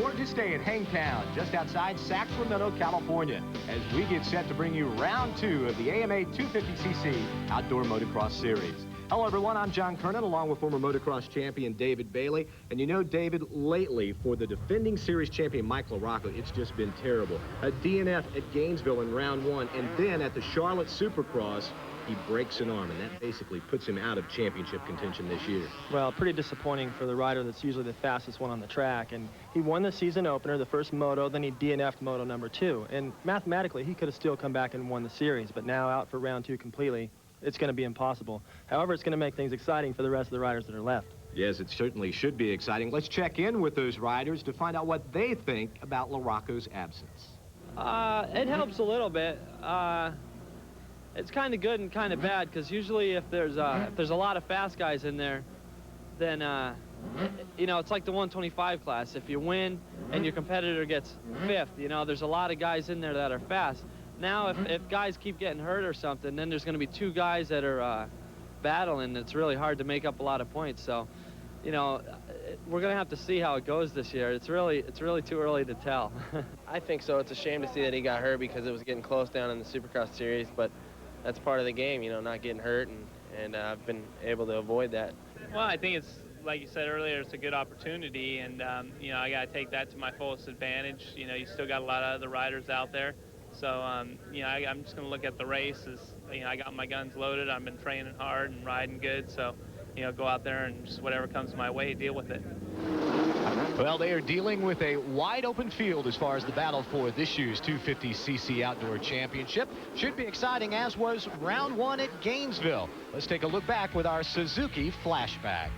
gorgeous day at Hangtown, just outside Sacramento, California, as we get set to bring you round 2 of the AMA 250cc Outdoor Motocross Series. Hello, everyone. I'm John Kernan, along with former motocross champion David Bailey. And you know, David, lately, for the defending series champion Mike LaRocco, it's just been terrible. A DNF at Gainesville in round 1, and then at the Charlotte Supercross, he breaks an arm, and that basically puts him out of championship contention this year. Well, pretty disappointing for the rider that's usually the fastest one on the track. And he won the season opener, the first moto, then he DNF'd moto number 2. And mathematically, he could have still come back and won the series, but now out for round 2 completely, it's going to be impossible. However, it's going to make things exciting for the rest of the riders that are left. Yes, it certainly should be exciting. Let's check in with those riders to find out what they think about LaRocco's absence. It helps a little bit. It's kind of good and kind of bad, because usually if there's a lot of fast guys in there, then you know, it's like the 125 class. If you win and your competitor gets 5th, you know, there's a lot of guys in there that are fast. Now, if guys keep getting hurt or something, then there's going to be 2 guys that are battling. It's really hard to make up a lot of points. So, you know, we're going to have to see how it goes this year. It's really too early to tell. I think so. It's a shame to see that he got hurt, because it was getting close down in the Supercross series, but that's part of the game, you know, not getting hurt, and I've been able to avoid that. Well, I think it's, like you said earlier, it's a good opportunity, and, you know, I got to take that to my fullest advantage. You know, you still got a lot of other riders out there. So, you know, I'm just going to look at the race as, you know, I got my guns loaded. I've been training hard and riding good. So, you know, go out there and just whatever comes my way, deal with it. Well, they are dealing with a wide open field as far as the battle for this year's 250cc Outdoor Championship. Should be exciting, as was round 1 at Gainesville. Let's take a look back with our Suzuki flashback.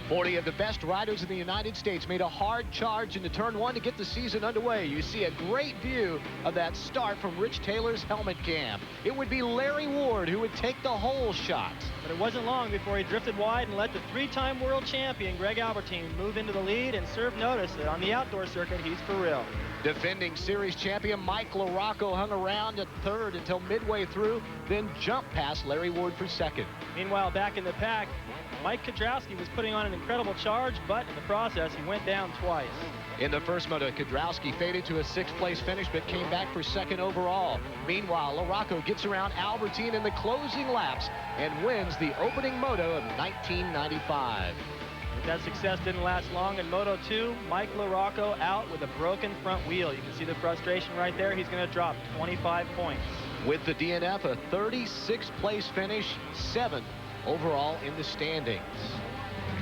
40 of the best riders in the United States made a hard charge into turn 1 to get the season underway. You see a great view of that start from Rich Taylor's helmet cam. It would be Larry Ward who would take the whole shot. But it wasn't long before he drifted wide and let the 3-time world champion Greg Albertine move into the lead and serve notice that on the outdoor circuit, he's for real. Defending series champion Mike LaRocco hung around at 3rd until midway through, then jumped past Larry Ward for 2nd. Meanwhile, back in the pack, Mike Kudrowski was putting on an incredible charge, but in the process, he went down twice. In the first moto, Kudrowski faded to a 6th place finish, but came back for 2nd overall. Meanwhile, LaRocco gets around Albertine in the closing laps and wins the opening moto of 1995. But that success didn't last long. In Moto 2, Mike LaRocco out with a broken front wheel. You can see the frustration right there. He's going to drop 25 points. With the DNF, a 36th place finish, 7th overall in the standings.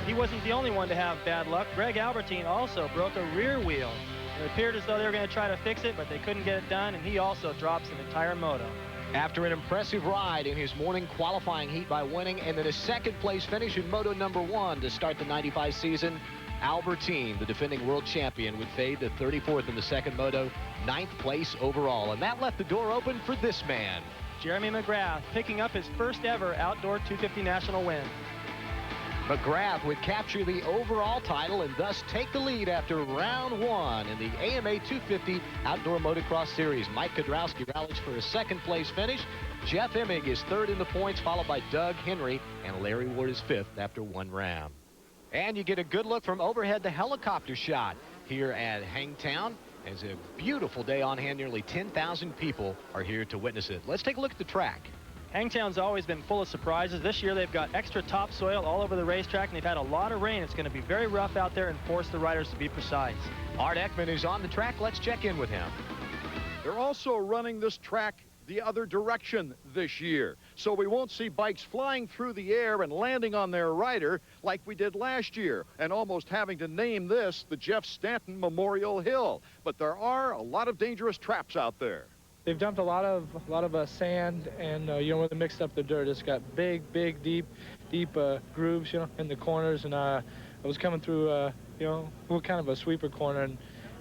He wasn't the only one to have bad luck. Greg Albertine also broke a rear wheel. It appeared as though they were going to try to fix it, but they couldn't get it done, and he also drops an entire moto. After an impressive ride in his morning qualifying heat by winning, and then a 2nd place finish in Moto number 1 to start the 95 season, Albertine, the defending world champion, would fade to 34th in the 2nd moto, 9th place overall. And that left the door open for this man. Jeremy McGrath picking up his first ever outdoor 250 national win. McGrath would capture the overall title and thus take the lead after round 1 in the AMA 250 Outdoor Motocross Series. Mike Kudrowski rallies for a 2nd place finish. Jeff Emig is 3rd in the points, followed by Doug Henry, and Larry Ward is 5th after 1 round. And you get a good look from overhead, the helicopter shot here at Hangtown. It's a beautiful day on hand. Nearly 10,000 people are here to witness it. Let's take a look at the track. Hangtown's always been full of surprises. This year they've got extra topsoil all over the racetrack, and they've had a lot of rain. It's going to be very rough out there and force the riders to be precise. Art Ekman is on the track. Let's check in with him. They're also running this track the other direction this year, so we won't see bikes flying through the air and landing on their rider like we did last year, and almost having to name this the Jeff Stanton Memorial Hill. But there are a lot of dangerous traps out there. They've dumped a lot of sand, and you know, when they mixed up the dirt, it's got big, deep grooves, you know, in the corners. And I was coming through, you know, kind of a sweeper corner,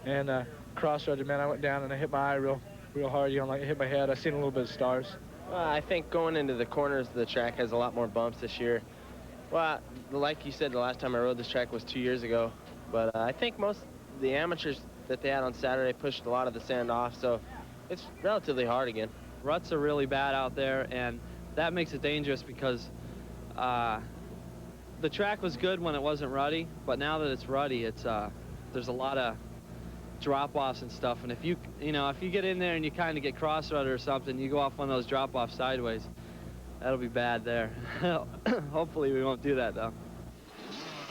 and crossroaded, man. I went down and I hit my eye real hard, you know, like I hit my head. I seen a little bit of stars. I think going into the corners, the track has a lot more bumps this year. Well, like you said, the last time I rode this track was 2 years ago, but I think most of the amateurs that they had on Saturday pushed a lot of the sand off, so it's relatively hard again. Ruts are really bad out there, and that makes it dangerous because the track was good when it wasn't ruddy, but now that it's ruddy, it's there's a lot of drop-offs and stuff. And if you get in there and you kind of get cross-rudder or something, you go off one of those drop-offs sideways, that'll be bad there. Hopefully we won't do that, though.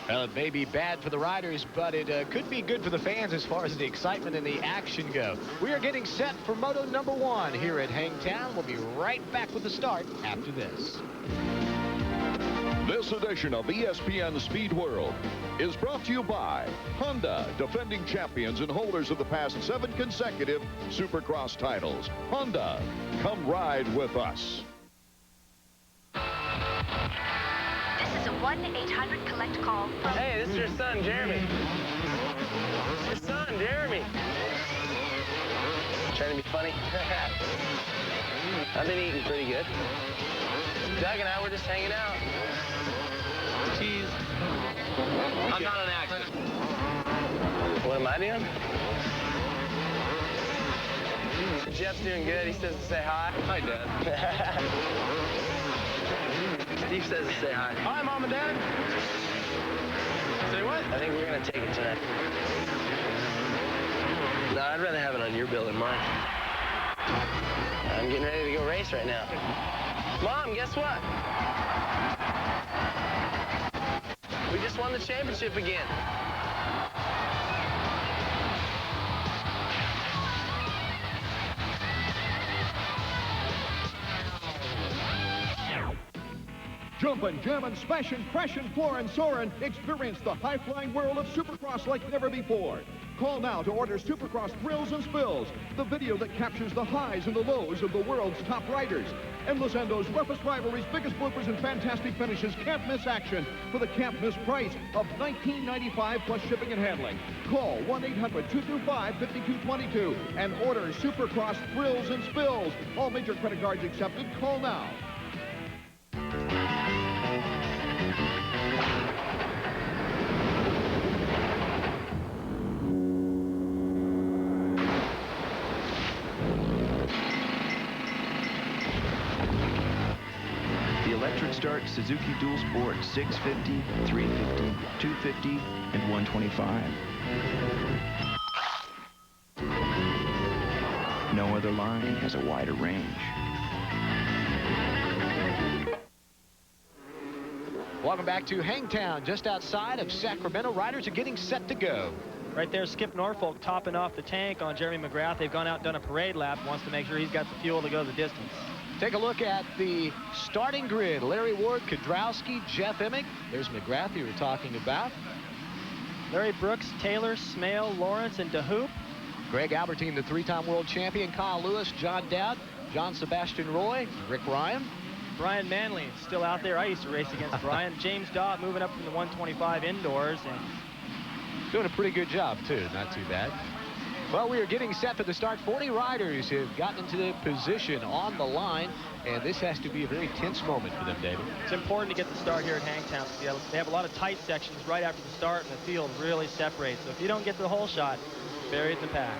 Well, it may be bad for the riders, but it could be good for the fans as far as the excitement and the action go. We are getting set for Moto number 1 here at Hangtown. We'll be right back with the start after this. This edition of ESPN Speed World is brought to you by Honda, defending champions and holders of the past 7 consecutive Supercross titles. Honda, come ride with us. This is a 1-800-COLLECT call from... Hey, this is your son, Jeremy. Your son, Jeremy. Trying to be funny? I've been eating pretty good. Doug and I were just hanging out. Cheese. I'm not an actor. What am I doing? Jeff's doing good. He says to say hi. Hi, Dad. Steve says to say hi. Hi, Mom and Dad. Say what? I think we're going to take it tonight. No, I'd rather have it on your bill than mine. I'm getting ready to go race right now. Mom, guess what? We just won the championship again. Jumpin', jammin', smashin', crashin', floorin', soarin'. Experience the high-flying world of Supercross like never before. Call now to order Supercross Thrills and Spills, the video that captures the highs and the lows of the world's top riders. Endless endos, roughest rivalries, biggest bloopers, and fantastic finishes. Can't miss action for the can't miss price of $19.95 plus shipping and handling. Call 1-800-225-5222 and order Supercross Thrills and Spills. All major credit cards accepted. Call now. Electric Start Suzuki Dual Sport 650, 350, 250, and 125. No other line has a wider range. Welcome back to Hangtown, just outside of Sacramento. Riders are getting set to go. Right there, Skip Norfolk topping off the tank on Jeremy McGrath. They've gone out and done a parade lap. Wants to make sure he's got the fuel to go the distance. Take a look at the starting grid. Larry Ward, Kudrowski, Jeff Emig. There's McGrath you were talking about. Larry Brooks, Taylor, Smale, Lawrence, and DeHoop. Greg Albertine, the 3-time world champion. Kyle Lewis, John Dowd, John Sebastian Roy, Rick Ryan. Brian Manley still out there. I used to race against Brian. James Dodd moving up from the 125 indoors. And doing a pretty good job, too. Not too bad. Well, we are getting set for the start. 40 riders have gotten into the position on the line, and this has to be a very tense moment for them, David. It's important to get the start here at Hangtown. They have a lot of tight sections right after the start, and the field really separates. So if you don't get the whole shot, buried in the pack.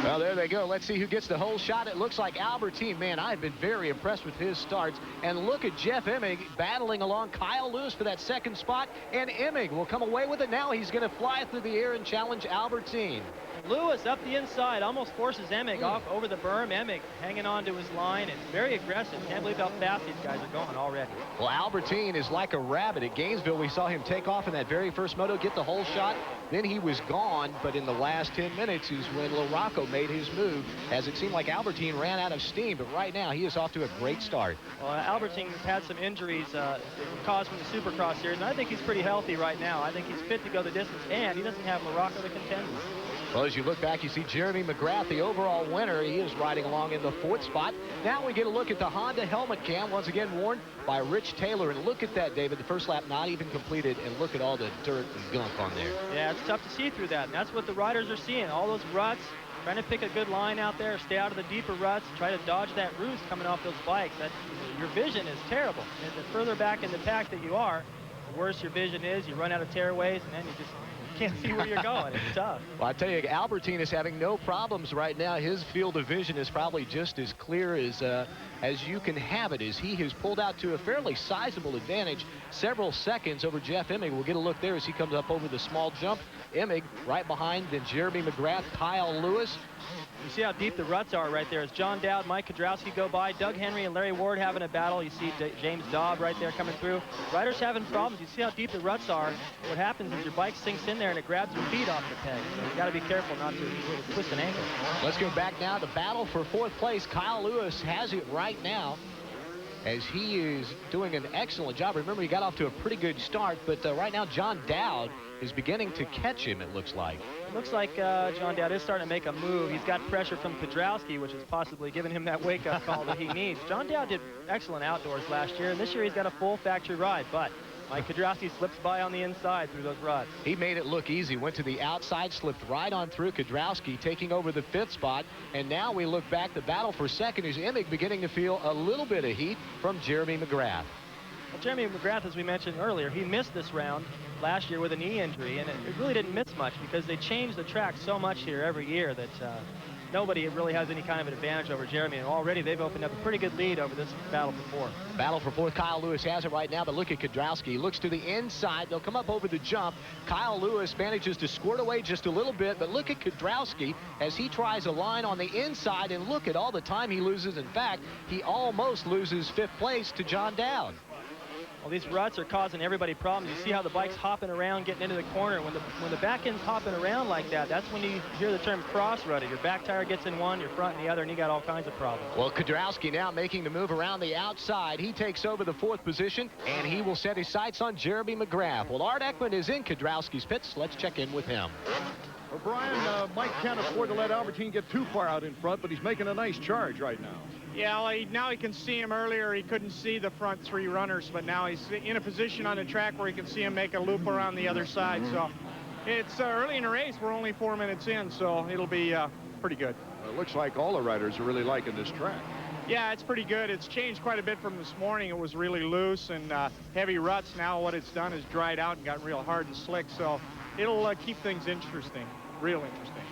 Well, there they go. Let's see who gets the whole shot. It looks like Albertine. Man, I've been very impressed with his starts. And look at Jeff Emig battling along Kyle Lewis for that second spot. And Emig will come away with it. Now he's going to fly through the air and challenge Albertine. Lewis up the inside almost forces Emig off over the berm. Emig hanging on to his line and very aggressive. Can't believe how fast these guys are going already. Well, Albertine is like a rabbit. At Gainesville, we saw him take off in that very first moto, get the whole shot. Then he was gone, but in the last 10 minutes is when LaRocco made his move, as it seemed like Albertine ran out of steam. But right now, he is off to a great start. Well, Albertine has had some injuries caused from the Supercross series, and I think he's pretty healthy right now. I think he's fit to go the distance, and he doesn't have LaRocco to contend with. Well, as you look back, you see Jeremy McGrath, the overall winner. He is riding along in the 4th spot. Now we get a look at the Honda helmet cam, once again worn by Rich Taylor. And look at that, David, the first lap not even completed, and look at all the dirt and gunk on there. Yeah, it's tough to see through that, and that's what the riders are seeing. All those ruts, trying to pick a good line out there, stay out of the deeper ruts, try to dodge that roost coming off those bikes. Your vision is terrible. And the further back in the pack that you are, the worse your vision is. You run out of tearaways, and then you just can't see where you're going. It's tough. Well, I tell you, Albertine is having no problems right now. His field of vision is probably just as clear as you can have it, as he has pulled out to a fairly sizable advantage, several seconds over Jeff Emig. We'll get a look there as he comes up over the small jump. Emig right behind, then Jeremy McGrath, Kyle Lewis. You see how deep the ruts are right there. As John Dowd, Mike Kudrowski go by, Doug Henry and Larry Ward having a battle. You see James Daub right there coming through. Riders having problems. You see how deep the ruts are. What happens is your bike sinks in there and it grabs your feet off the peg. So you got to be careful not to twist an ankle. Let's go back now to battle for 4th place. Kyle Lewis has it right now, as he is doing an excellent job. Remember, he got off to a pretty good start, but right now John Dowd is beginning to catch him, it looks like. It looks like John Dowd is starting to make a move. He's got pressure from Kudrowski, which is possibly giving him that wake-up call that he needs. John Dowd did excellent outdoors last year, and this year he's got a full factory ride, but Mike Kudrowski slips by on the inside through those ruts. He made it look easy, went to the outside, slipped right on through. Kudrowski taking over the 5th spot, and now we look back, the battle for 2nd is Emig beginning to feel a little bit of heat from Jeremy McGrath. Well, Jeremy McGrath, as we mentioned earlier, he missed this round last year with a knee injury, and it really didn't miss much because they change the track so much here every year that nobody really has any kind of an advantage over Jeremy, and already they've opened up a pretty good lead over this battle for 4th. Battle for 4th, Kyle Lewis has it right now, but look at Kudrowski. He looks to the inside. They'll come up over the jump. Kyle Lewis manages to squirt away just a little bit, but look at Kudrowski as he tries a line on the inside, and look at all the time he loses. In fact, he almost loses 5th place to John Dowd. Well, these ruts are causing everybody problems. You see how the bike's hopping around, getting into the corner. When the back end's hopping around like that, that's when you hear the term cross-rutted. Your back tire gets in one, your front in the other, and you got all kinds of problems. Well, Kudrowski now making the move around the outside. He takes over the 4th position, and he will set his sights on Jeremy McGrath. Well, Art Ekman is in Kudrowski's pits. Let's check in with him. Well, Brian, Mike can't afford to let Albertine get too far out in front, but he's making a nice charge right now. Yeah, well, now he can see him. Earlier he couldn't see the front 3 runners, but now he's in a position on the track where he can see him make a loop around the other side. So it's early in the race. We're only 4 minutes in, so it'll be pretty good. Well, it looks like all the riders are really liking this track. Yeah, it's pretty good. It's changed quite a bit from this morning. It was really loose and heavy ruts. Now what it's done is dried out and got real hard and slick, so it'll keep things interesting, real interesting.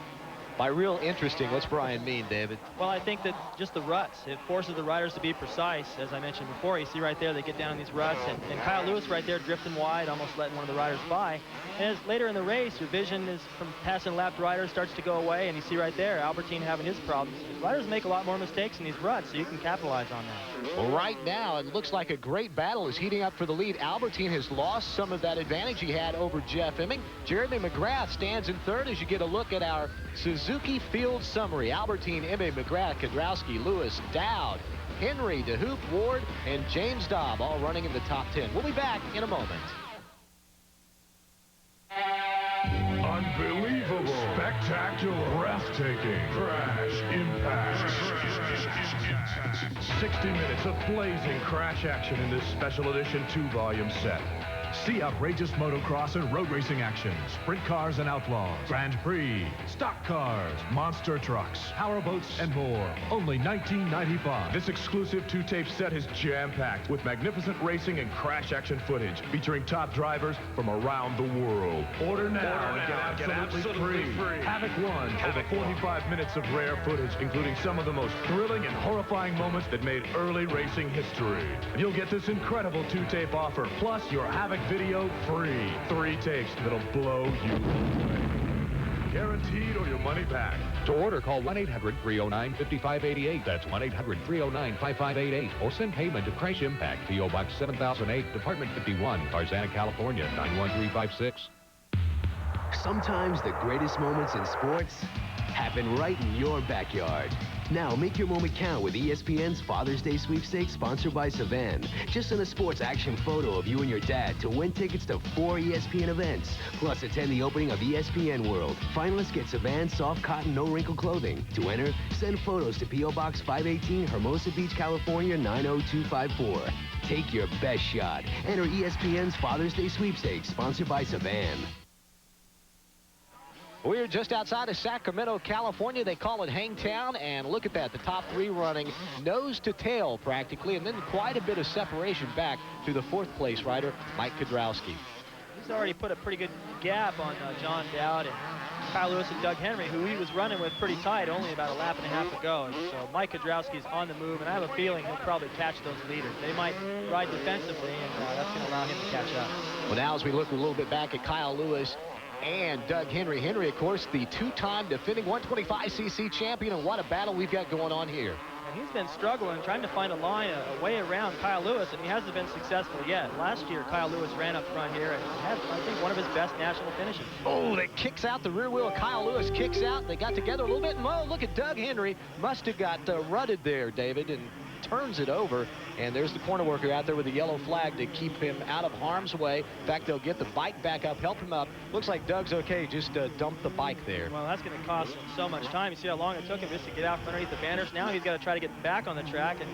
By real interesting, what's Brian mean, David? Well, I think that just the ruts, it forces the riders to be precise. As I mentioned before, you see right there, they get down in these ruts, and Kyle Lewis right there drifting wide, almost letting one of the riders by. And as later in the race, your vision is from passing lapped riders starts to go away, and you see right there, Albertine having his problems. Riders make a lot more mistakes in these ruts, so you can capitalize on that. Well, right now, it looks like a great battle is heating up for the lead. Albertine has lost some of that advantage he had over Jeff Emig. Jeremy McGrath stands in 3rd as you get a look at our Suzuki Field Summary. Albertine, Emig, McGrath, Kudrowski, Lewis, Dowd, Henry, DeHoop, Ward, and James Daub all running in the top 10. We'll be back in a moment. Unbelievable, spectacular, breathtaking, crash impact. 60 minutes of blazing crash action in this special edition 2-volume set. See outrageous motocross and road racing action, sprint cars and outlaws, Grand Prix, stock cars, monster trucks, powerboats, and more. Only $19.95. This exclusive 2-tape set is jam-packed with magnificent racing and crash action footage featuring top drivers from around the world. Order now and get absolutely free. Havoc 1, over 45 minutes of rare footage, including some of the most thrilling and horrifying moments that made early racing history. And you'll get this incredible 2-tape offer, plus your Havoc video free. 3 tapes that'll blow you away. Guaranteed or your money back. To order, call 1-800-309-5588. That's 1-800-309-5588. Or send payment to Crash Impact, P.O. Box 7008, Department 51, Tarzana, California, 91356. Sometimes the greatest moments in sports happen right in your backyard. Now, make your moment count with ESPN's Father's Day Sweepstakes, sponsored by Savan. Just send a sports action photo of you and your dad to win tickets to 4 ESPN events. Plus, attend the opening of ESPN World. Finalists get Savan soft cotton, no-wrinkle clothing. To enter, send photos to P.O. Box 518, Hermosa Beach, California, 90254. Take your best shot. Enter ESPN's Father's Day Sweepstakes, sponsored by Savan. We're just outside of Sacramento, California. They call it Hangtown, and look at that. The top 3 running nose to tail practically, and then quite a bit of separation back to the 4th place rider, Mike Kudrowski. he's already put a pretty good gap on John Dowd and Kyle Lewis and Doug Henry, who he was running with pretty tight only about a lap and a half ago. And so Mike Kudrowski's on the move, and I have a feeling he'll probably catch those leaders. They might ride defensively, and that's going to allow him to catch up. Well, now as we look a little bit back at Kyle Lewis and Doug Henry. Henry, of course, the two-time defending 125cc champion, and what a battle we've got going on here. And he's been struggling, trying to find a way around Kyle Lewis, and he hasn't been successful yet. Last year, Kyle Lewis ran up front here and had, I think, one of his best national finishes. Oh, that kicks out the rear wheel. Kyle Lewis kicks out. They got together a little bit, and oh, look at Doug Henry. Must have got rutted there, David, and turns it over. And there's the corner worker out there with the yellow flag to keep him out of harm's way. In fact, they'll get the bike back up, help him up. Looks like Doug's okay. Just dump the bike there. Well, that's going to cost him so much time. You see how long it took him just to get out from underneath the banners. Now he's got to try to get back on the track. And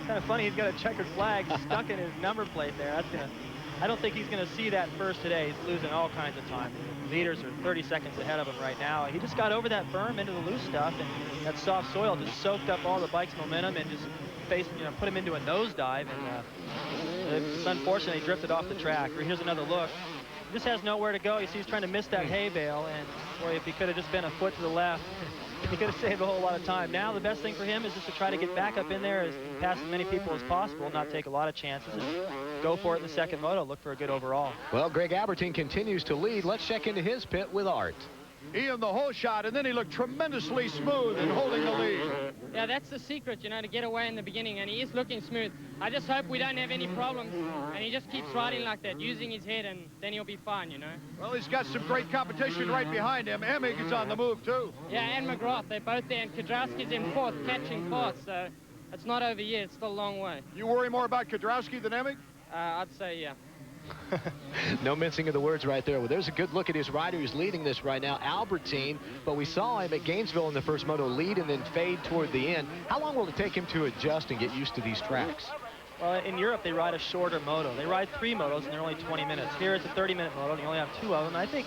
kind of funny, he's got a checkered flag stuck in his number plate there. That's going to... I don't think he's going to see that first today. He's losing all kinds of time. The leaders are 30 seconds ahead of him right now. He just got over that berm into the loose stuff, and that soft soil just soaked up all the bike's momentum and just put him into a nosedive. And it's unfortunate he drifted off the track. Here's another look. He just has nowhere to go. You see he's trying to miss that hay bale, and boy, if he could have just been a foot to the left, he could have saved a whole lot of time. Now the best thing for him is just to try to get back up in there, past as many people as possible, not take a lot of chances, and go for it in the second moto, look for a good overall. Well, Greg Albertine continues to lead. Let's check into his pit with Art. Ian, the whole shot, and then he looked tremendously smooth in holding the lead. Yeah, that's the secret, to get away in the beginning, and he is looking smooth. I just hope we don't have any problems, and he just keeps riding like that, using his head, and then he'll be fine, Well, he's got some great competition right behind him. Emig is on the move, too. Yeah, and McGrath, they're both there, and Kudrowski's in fourth, catching fast, so it's not over yet. It's still a long way. You worry more about Kudrowski than Emig? I'd say, yeah. No mincing of the words right there. Well, there's a good look at his rider who's leading this right now, Albertine. But we saw him at Gainesville in the first moto lead and then fade toward the end. How long will it take him to adjust and get used to these tracks? Well, in Europe, they ride a shorter moto. They ride 3 motos, and they're only 20 minutes. Here, it's a 30-minute moto, and you only have 2 of them. And I think,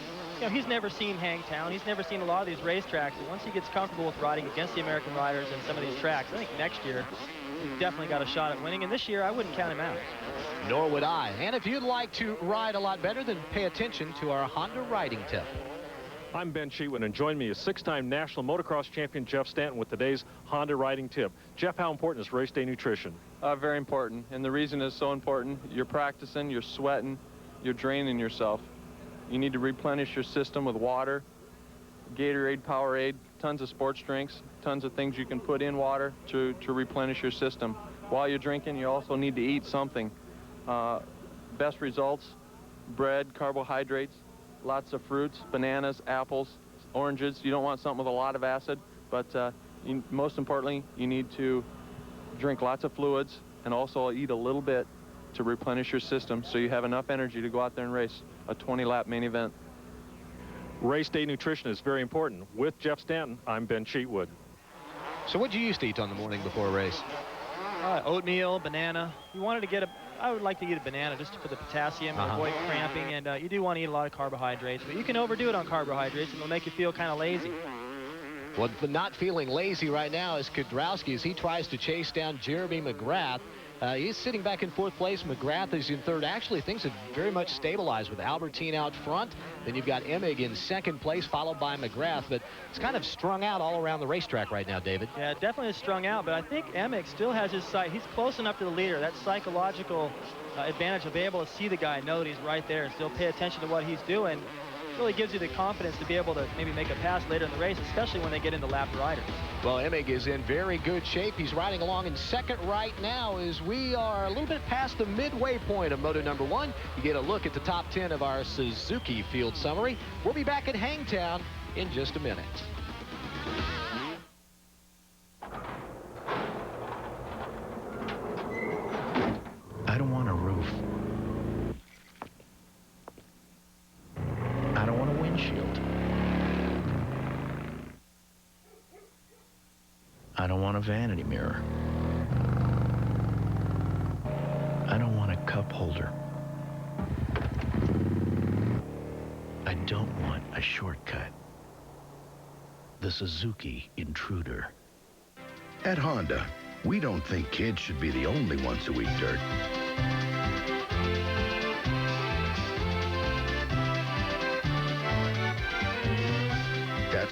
he's never seen Hangtown. He's never seen a lot of these racetracks. And once he gets comfortable with riding against the American riders in some of these tracks, I think next year, he's definitely got a shot at winning. And this year, I wouldn't count him out. Nor would I. And if you'd like to ride a lot better, then pay attention to our Honda riding tip. I'm Ben Cheatwood, and join me as 6-time national motocross champion Jeff Stanton with today's Honda riding tip. Jeff, how important is race day nutrition? Very important, and the reason it's so important, you're practicing, you're sweating, you're draining yourself. You need to replenish your system with water, Gatorade, Powerade, tons of sports drinks, tons of things you can put in water to replenish your system. While you're drinking, you also need to eat something. Best results, bread, carbohydrates, lots of fruits, bananas, apples, oranges. You don't want something with a lot of acid, but most importantly, you need to drink lots of fluids and also eat a little bit to replenish your system so you have enough energy to go out there and race a 20-lap main event. Race day nutrition is very important. With Jeff Stanton, I'm Ben Cheatwood. So what do you used to eat on the morning before a race? Oatmeal, banana. I would like to eat a banana just for the potassium and avoid cramping, and you do want to eat a lot of carbohydrates, but you can overdo it on carbohydrates and it'll make you feel kind of lazy. Well, but not feeling lazy right now is Kudrowski as he tries to chase down Jeremy McGrath. He's sitting back in 4th place. McGrath is in 3rd. Actually, things have very much stabilized with Albertine out front. Then you've got Emig in 2nd place, followed by McGrath. But it's kind of strung out all around the racetrack right now, David. Yeah, definitely is strung out. But I think Emig still has his sight. He's close enough to the leader. That psychological advantage of being able to see the guy, know that he's right there, and still pay attention to what he's doing. Really gives you the confidence to be able to maybe make a pass later in the race, especially when they get into lap riders. Well, Emig is in very good shape. He's riding along in 2nd right now as we are a little bit past the midway point of Moto number 1. You get a look at the top 10 of our Suzuki field summary. We'll be back at Hangtown in just a minute. I don't want a roof. I don't want a windshield. I don't want a vanity mirror. I don't want a cup holder. I don't want a shortcut. The Suzuki Intruder. At Honda, we don't think kids should be the only ones who eat dirt.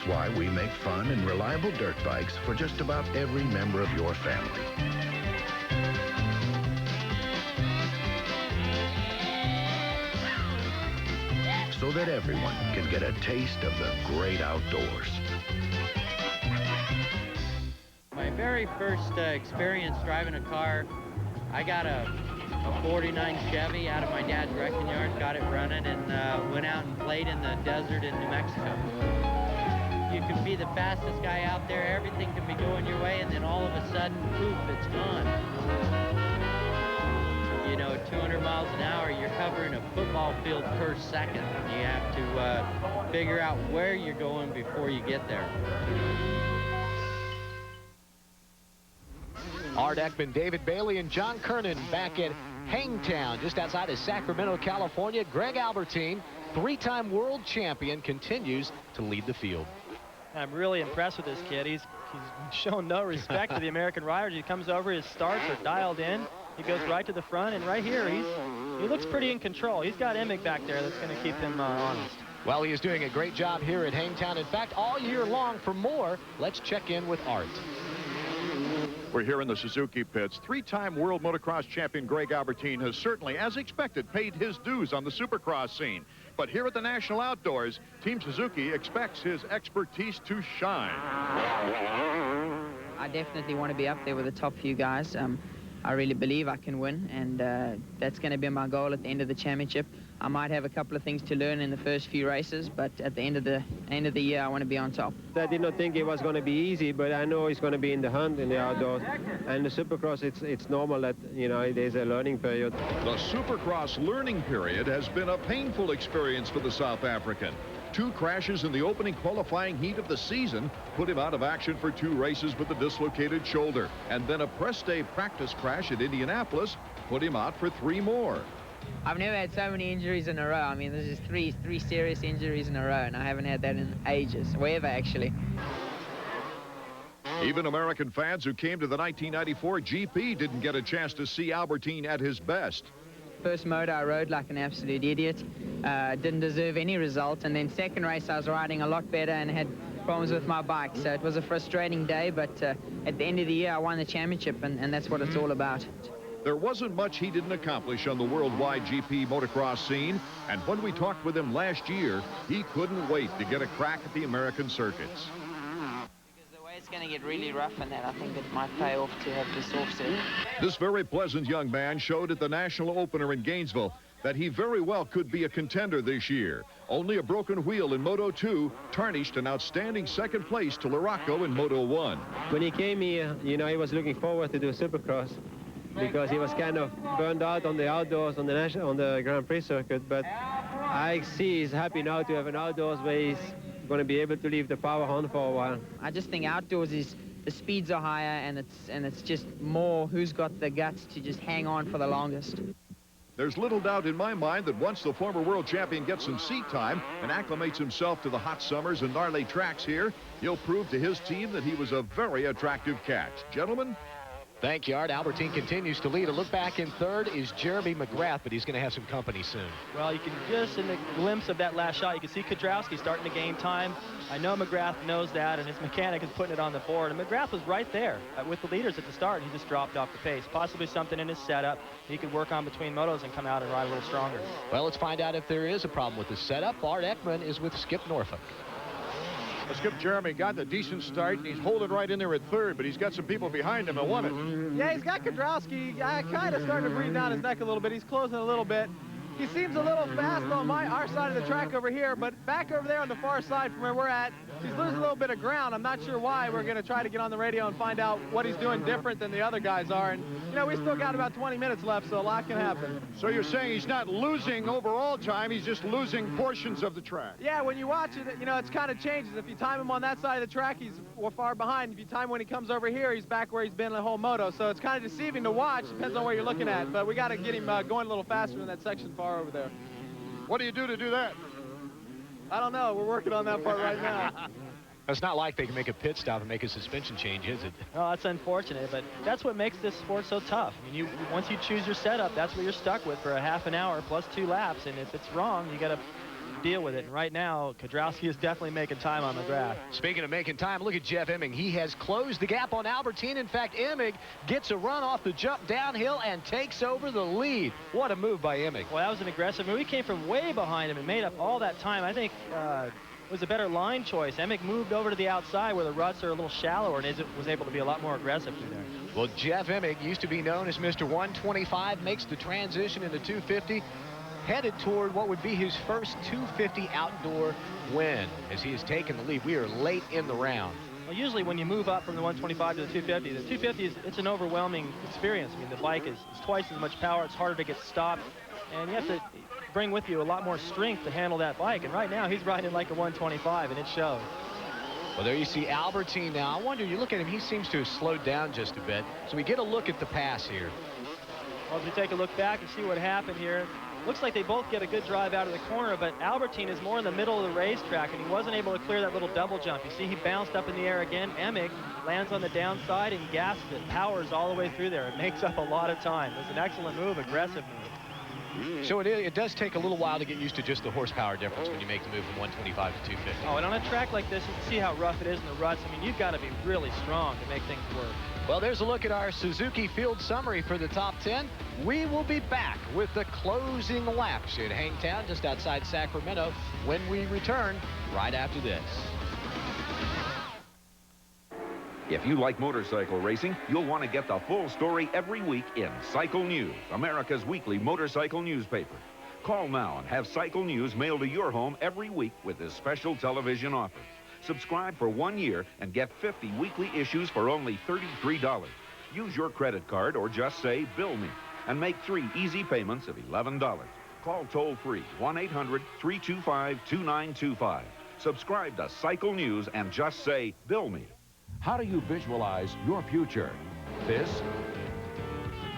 That's why we make fun and reliable dirt bikes for just about every member of your family. So that everyone can get a taste of the great outdoors. My very first experience driving a car, I got a 49 Chevy out of my dad's wrecking yard, got it running, and went out and played in the desert in New Mexico. You can be the fastest guy out there, everything can be going your way, and then all of a sudden, poof, it's gone. You know, 200 miles an hour, you're covering a football field per second. You have to figure out where you're going before you get there. Art Ekman, David Bailey, and John Kernan back at Hangtown, just outside of Sacramento, California. Greg Albertine, three-time world champion, continues to lead the field. I'm really impressed with this kid. He's shown no respect for the American riders. He comes over, his starts are dialed in. He goes right to the front, and right here, he looks pretty in control. He's got Emig back there that's going to keep him honest. Well, he is doing a great job here at Hangtown. In fact, all year long. For more, let's check in with Art. We're here in the Suzuki pits. Three-time world motocross champion Greg Albertine has certainly, as expected, paid his dues on the supercross scene. But here at the National Outdoors, Team Suzuki expects his expertise to shine. I definitely want to be up there with the top few guys. I really believe I can win, and that's going to be my goal at the end of the championship. I might have a couple of things to learn in the first few races, but at the end of the year, I want to be on top. I did not think it was going to be easy, but I know it's going to be in the hunt in the outdoors. And the Supercross, it's normal that, you know, there's a learning period. The Supercross learning period has been a painful experience for the South African. 2 crashes in the opening qualifying heat of the season put him out of action for 2 races with a dislocated shoulder. And then a press day practice crash at Indianapolis put him out for 3 more. I've never had so many injuries in a row. I mean, there's just three serious injuries in a row, and I haven't had that in ages, or ever, actually. Even American fans who came to the 1994 GP didn't get a chance to see Albertine at his best. First moto, I rode like an absolute idiot. Didn't deserve any result. And then second race, I was riding a lot better and had problems with my bike. So it was a frustrating day, but at the end of the year, I won the championship, and that's what it's all about. There wasn't much he didn't accomplish on the worldwide GP motocross scene. And when we talked with him last year, he couldn't wait to get a crack at the American circuits. It's going to get really rough, and that I think it might pay off to have this offset. This very pleasant young man showed at the national opener in Gainesville that he very well could be a contender this year. Only a broken wheel in Moto 2 tarnished an outstanding second place to Larocco in Moto 1. When he came here, you know, he was looking forward to do Supercross because he was kind of burned out on the outdoors on the Grand Prix circuit. But I see he's happy now to have an outdoors where he's going to be able to leave the power on for a while. I just think outdoors is the speeds are higher, and it's just more who's got the guts to just hang on for the longest. There's little doubt in my mind that once the former world champion gets some seat time and acclimates himself to the hot summers and gnarly tracks here, he'll prove to his team that he was a very attractive catch. Gentlemen? Thank you, Art. Albertine continues to lead. A look back in third is Jeremy McGrath, but he's going to have some company soon. Well, you can just, in the glimpse of that last shot, you can see Kudrowski starting to gain time. I know McGrath knows that, and his mechanic is putting it on the board. And McGrath was right there with the leaders at the start. He just dropped off the pace. Possibly something in his setup he could work on between motos and come out and ride a little stronger. Well, let's find out if there is a problem with the setup. Art Ekman is with Skip Norfolk. Skip Jeremy got a decent start, and he's holding right in there at third, but he's got some people behind him that want it. Yeah, he's got Kudrowski kind of starting to breathe down his neck a little bit. He's closing a little bit. He seems a little fast on our side of the track over here, but back over there on the far side from where we're at, he's losing a little bit of ground. I'm not sure why. We're going to try to get on the radio and find out what he's doing different than the other guys are. And, you know, we still got about 20 minutes left, so a lot can happen. So you're saying he's not losing overall time, he's just losing portions of the track? Yeah, when you watch it, you know, it's kind of changes. If you time him on that side of the track, he's far behind. If you time when he comes over here, he's back where he's been the whole moto. So it's kind of deceiving to watch. Depends on where you're looking at. But we got to get him going a little faster in that section far over there. What do you do to do that? I don't know. We're working on that part right now. It's not like they can make a pit stop and make a suspension change, is it? Oh, that's unfortunate, but that's what makes this sport so tough. I mean, once you choose your setup, that's what you're stuck with for a half an hour plus 2 laps, and if it's wrong, you got to deal with it. And right now, Kedrowski is definitely making time on McGrath. Speaking of making time, look at Jeff Emig. He has closed the gap on Albertine. In fact, Emig gets a run off the jump downhill and takes over the lead. What a move by Emig. Well, that was an aggressive move. He came from way behind him and made up all that time. I think it was a better line choice. Emig moved over to the outside where the ruts are a little shallower and was able to be a lot more aggressive through there. Well, Jeff Emig used to be known as Mr. 125, makes the transition into 250, headed toward what would be his first 250 outdoor win as he has taken the lead. We are late in the round. Well, usually when you move up from the 125 to the 250, the 250 it's an overwhelming experience. I mean, the bike is twice as much power. It's harder to get stopped, and you have to bring with you a lot more strength to handle that bike. And right now, he's riding like a 125, and it shows. Well, there you see Albertine now. I wonder, you look at him, he seems to have slowed down just a bit. So we get a look at the pass here. Well, as we take a look back and see what happened here, looks like they both get a good drive out of the corner, but Albertine is more in the middle of the racetrack, and he wasn't able to clear that little double jump. You see he bounced up in the air again. Emig lands on the downside and gasps it. Powers all the way through there. It makes up a lot of time. It was an excellent move, aggressive move. So it does take a little while to get used to just the horsepower difference when you make the move from 125 to 250. Oh, and on a track like this, you can see how rough it is in the ruts. I mean, you've got to be really strong to make things work. Well, there's a look at our Suzuki field summary for the top 10. We will be back with the closing laps at Hangtown, just outside Sacramento, when we return right after this. If you like motorcycle racing, you'll want to get the full story every week in Cycle News, America's weekly motorcycle newspaper. Call now and have Cycle News mailed to your home every week with this special television offer. Subscribe for 1 year and get 50 weekly issues for only $33. Use your credit card or just say, "Bill me," and make 3 easy payments of $11. Call toll-free 1-800-325-2925. Subscribe to Cycle News and just say, "Bill me." How do you visualize your future? This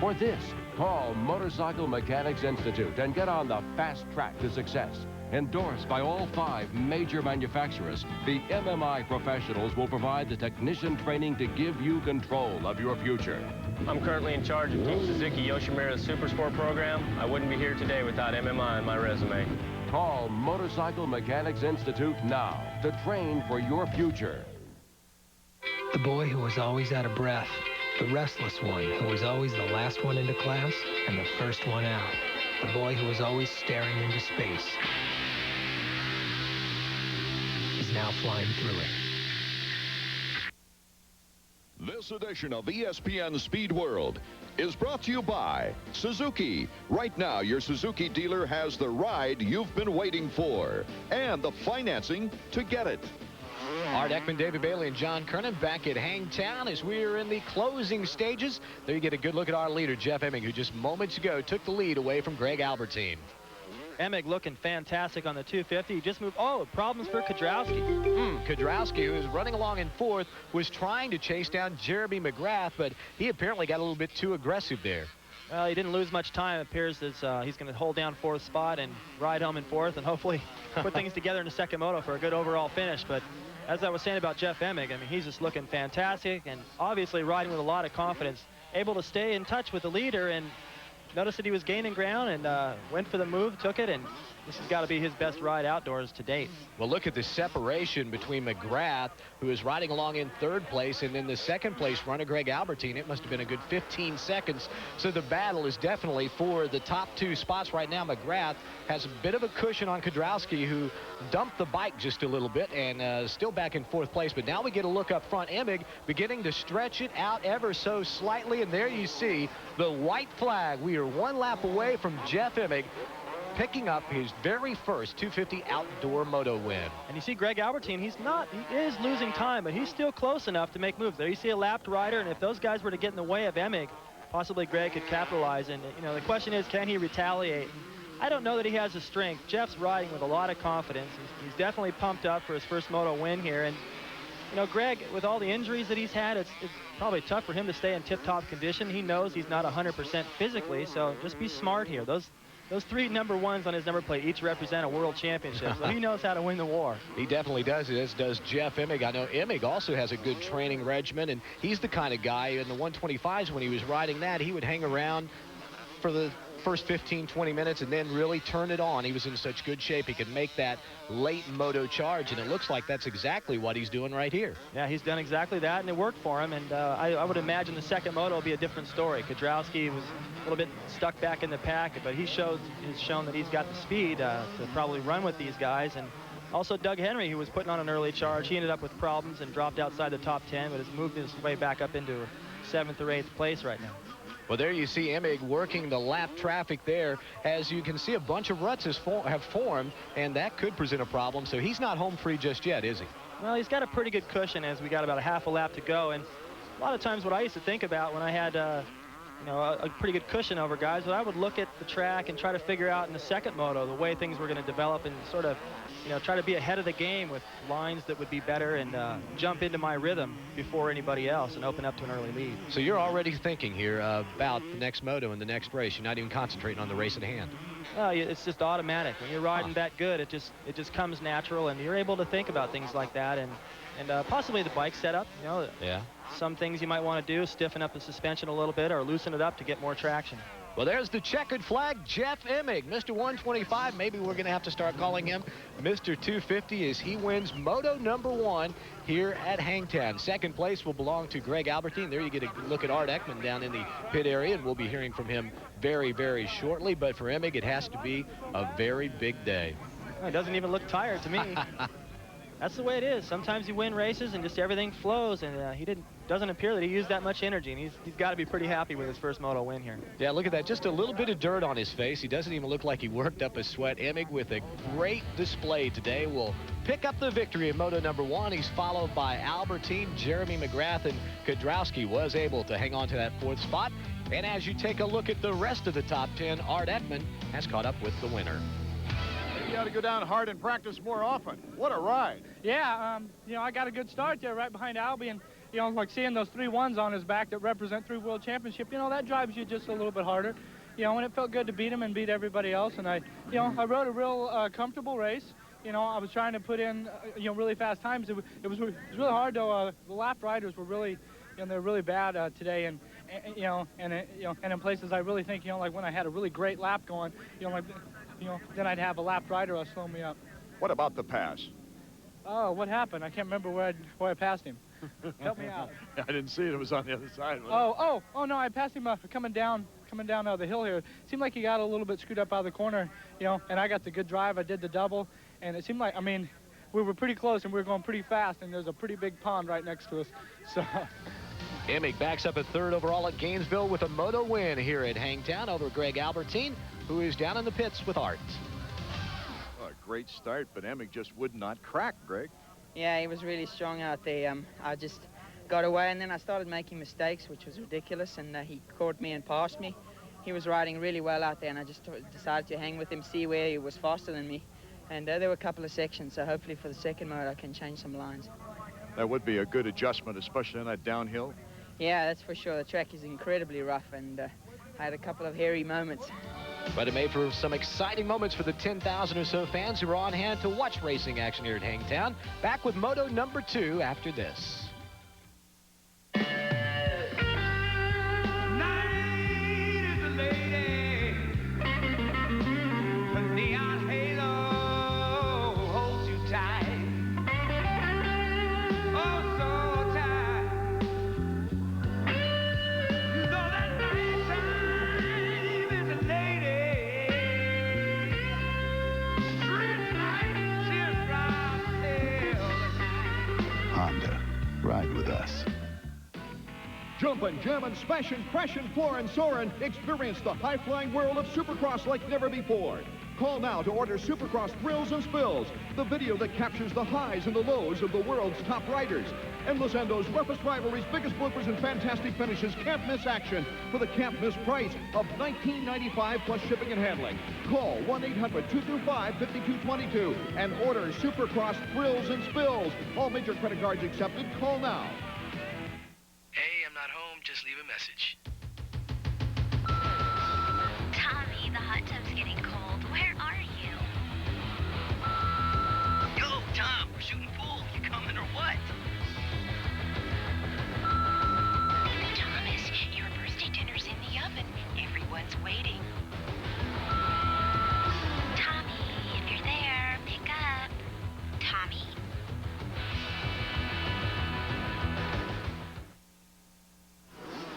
or this? Call Motorcycle Mechanics Institute and get on the fast track to success. Endorsed by all 5 major manufacturers, the MMI professionals will provide the technician training to give you control of your future. I'm currently in charge of Team Suzuki Yoshimura's Supersport program. I wouldn't be here today without MMI on my resume. Call Motorcycle Mechanics Institute now to train for your future. The boy who was always out of breath. The restless one who was always the last one into class and the first one out. The boy who was always staring into space is now flying through it. This edition of ESPN Speed World is brought to you by Suzuki. Right now, your Suzuki dealer has the ride you've been waiting for and the financing to get it. Art Ekman, David Bailey, and John Kernan back at Hangtown as we are in the closing stages. There you get a good look at our leader, Jeff Emig, who just moments ago took the lead away from Greg Albertine. Emig looking fantastic on the 250. He just moved. Oh, problems for Kedrowski. Kedrowski, who was running along in 4th, was trying to chase down Jeremy McGrath, but he apparently got a little bit too aggressive there. Well, he didn't lose much time. It appears as he's going to hold down 4th spot and ride home in 4th and hopefully put things together in the second moto for a good overall finish. But as I was saying about Jeff Emig, I mean, he's just looking fantastic and obviously riding with a lot of confidence, able to stay in touch with the leader and noticed that he was gaining ground and went for the move, took it, and this has got to be his best ride outdoors to date. Well, look at the separation between McGrath, who is riding along in 3rd place, and then the 2nd place runner, Greg Albertine. It must have been a good 15 seconds. So the battle is definitely for the top 2 spots right now. McGrath has a bit of a cushion on Kedrowski, who dumped the bike just a little bit and still back in 4th place. But now we get a look up front. Emig beginning to stretch it out ever so slightly, and there you see the white flag. We are 1 lap away from Jeff Emig picking up his very first 250 outdoor moto win. And you see Greg Albertine, he is losing time, but he's still close enough to make moves. There you see a lapped rider, and if those guys were to get in the way of Emig, possibly Greg could capitalize. And, you know, the question is, can he retaliate? I don't know that he has the strength. Jeff's riding with a lot of confidence. He's definitely pumped up for his first moto win here. And, you know, Greg, with all the injuries that he's had, it's probably tough for him to stay in tip-top condition. He knows he's not 100% physically, so just be smart here. Those 3 number 1s on his number plate each represent a world championship, so he knows how to win the war. He definitely does, as does Jeff Emig. I know Emig also has a good training regimen, and he's the kind of guy in the 125s when he was riding that, he would hang around for the first 15, 20 minutes and then really turn it on. He was in such good shape he could make that late moto charge, and it looks like that's exactly what he's doing right here. Yeah, he's done exactly that, and it worked for him, and I would imagine the second moto will be a different story. Kudrowski was a little bit stuck back in the pack, but he's shown that he's got the speed to probably run with these guys. And also Doug Henry, who was putting on an early charge, he ended up with problems and dropped outside the top 10, but has moved his way back up into 7th or 8th place right now. Well, there you see Emig working the lap traffic there. As you can see, a bunch of ruts have formed, and that could present a problem. So he's not home free just yet, is he? Well, he's got a pretty good cushion as we got about a half a lap to go. And a lot of times what I used to think about when I had you know, a pretty good cushion over guys, but I would look at the track and try to figure out in the second moto the way things were going to develop and sort of, you know, try to be ahead of the game with lines that would be better and jump into my rhythm before anybody else and open up to an early lead. So you're already thinking here about the next moto and the next race. You're not even concentrating on the race at hand. Well, it's just automatic. When you're riding that good, it just comes natural, and you're able to think about things like that, and possibly the bike setup. You know, yeah. Some things you might want to do, stiffen up the suspension a little bit or loosen it up to get more traction. Well, there's the checkered flag, Jeff Emig, Mr. 125. Maybe we're going to have to start calling him Mr. 250 as he wins moto #1 here at Hangtown. Second place will belong to Greg Albertine. There you get a look at Art Ekman down in the pit area, and we'll be hearing from him very, very shortly. But for Emig, it has to be a very big day. Well, he doesn't even look tired to me. That's the way it is. Sometimes you win races and just everything flows, and he doesn't appear that he used that much energy, and he's got to be pretty happy with his first moto win here. Yeah, look at that. Just a little bit of dirt on his face. He doesn't even look like he worked up a sweat. Emig with a great display today will pick up the victory in moto #1. He's followed by Albertine, Jeremy McGrath, and Kudrowski was able to hang on to that 4th spot. And as you take a look at the rest of the top 10, Art Ekman has caught up with the winner. You got to go down hard and practice more often. What a ride. Yeah, you know, I got a good start there right behind Albie, and, you know, like seeing those 3 1s on his back that represent 3 World Championship, you know, that drives you just a little bit harder. You know, and it felt good to beat him and beat everybody else, and I rode a real comfortable race. You know, I was trying to put in, you know, really fast times. It was really hard, though. The lap riders were really, you know, they're really bad today, and in places I really think, you know, like when I had a really great lap going, you know, like, you know, then I'd have a lap rider slow me up. What about the pass? Oh, what happened? I can't remember where I passed him. Help me out. I didn't see it. It was on the other side. Oh, no, I passed him coming down the hill here. It seemed like he got a little bit screwed up out of the corner, you know, and I got the good drive. I did the double, and it seemed like, I mean, we were pretty close and we were going pretty fast, and there's a pretty big pond right next to us. So Emig backs up at 3rd overall at Gainesville with a moto win here at Hangtown over Greg Albertine, who is down in the pits with Art. Oh, a great start, but Emig just would not crack, Greg. Yeah, he was really strong out there. I just got away, and then I started making mistakes, which was ridiculous, and he caught me and passed me. He was riding really well out there, and I just decided to hang with him, see where he was faster than me. And there were a couple of sections, so hopefully for the second mode I can change some lines. That would be a good adjustment, especially on that downhill. Yeah, that's for sure. The track is incredibly rough, and I had a couple of hairy moments. But it made for some exciting moments for the 10,000 or so fans who were on hand to watch racing action here at Hangtown. Back with moto #2 after this. Ride with us. Jumpin', jammin', smashin', crashin', floorin', soarin'. Experience the high-flying world of Supercross like never before. Call now to order Supercross Thrills and Spills, the video that captures the highs and the lows of the world's top riders. Endless endos, roughest rivalries, biggest bloopers, and fantastic finishes. Can't miss action for the can't miss price of $19.95 plus shipping and handling. Call 1-800-225-5222 and order Supercross Thrills and Spills. All major credit cards accepted. Call now. Hey, I'm not home. Just leave a message. Tommy, the hot tub's getting cold. Where are you? Yo, Tom, we're shooting pool. You coming or what? Thomas, your birthday dinner's in the oven. Everyone's waiting.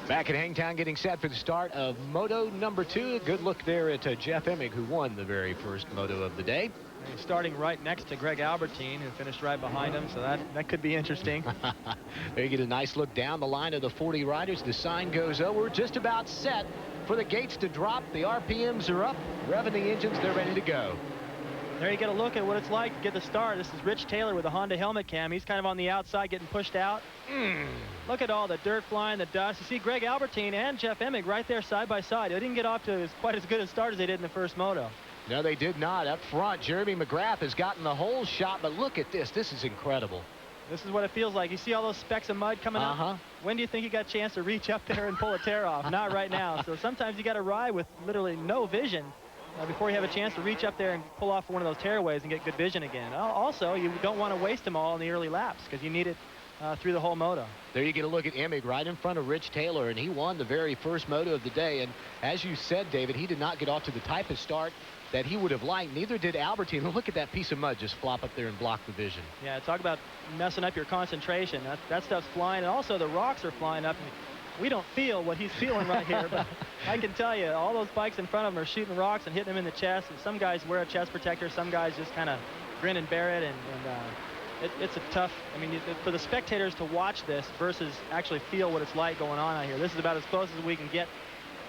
Back at Hangtown getting set for the start of Moto number 2. Good look there at Jeff Emig, who won the very first Moto of the day. He's starting right next to Greg Albertine, who finished right behind him, so that could be interesting. There you get a nice look down the line of the 40 riders. The sign goes over. We're just about set for the gates to drop. The RPMs are up. Revving the engines. They're ready to go. There you get a look at what it's like to get the start. This is Rich Taylor with a Honda helmet cam. He's kind of on the outside getting pushed out. Look at all the dirt flying, the dust. You see Greg Albertine and Jeff Emig right there side by side. They didn't get off to quite as good a start as they did in the first moto. No, they did not. Up front, Jeremy McGrath has gotten the whole shot, but look at this. This is incredible. This is what it feels like. You see all those specks of mud coming up? When do you think you got a chance to reach up there and pull a tear off? Not right now. So sometimes you got to ride with literally no vision before you have a chance to reach up there and pull off one of those tearaways and get good vision again. Also, you don't want to waste them all in the early laps because you need it through the whole moto. There you get a look at Emig right in front of Rich Taylor, and he won the very first moto of the day. And as you said, David, he did not get off to the type of start that he would have liked. Neither did Albertine. Look at that piece of mud just flop up there and block the vision. Yeah, talk about messing up your concentration. That stuff's flying, and also the rocks are flying up. We don't feel what he's feeling right here, but I can tell you, all those bikes in front of him are shooting rocks and hitting him in the chest. And some guys wear a chest protector, some guys just kind of grin and bear it, it's a tough, I mean, for the spectators to watch this versus actually feel what it's like going on out here. This is about as close as we can get,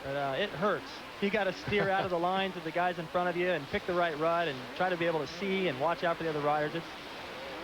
but it hurts. You got to steer out of the lines of the guys in front of you and pick the right rut and try to be able to see and watch out for the other riders.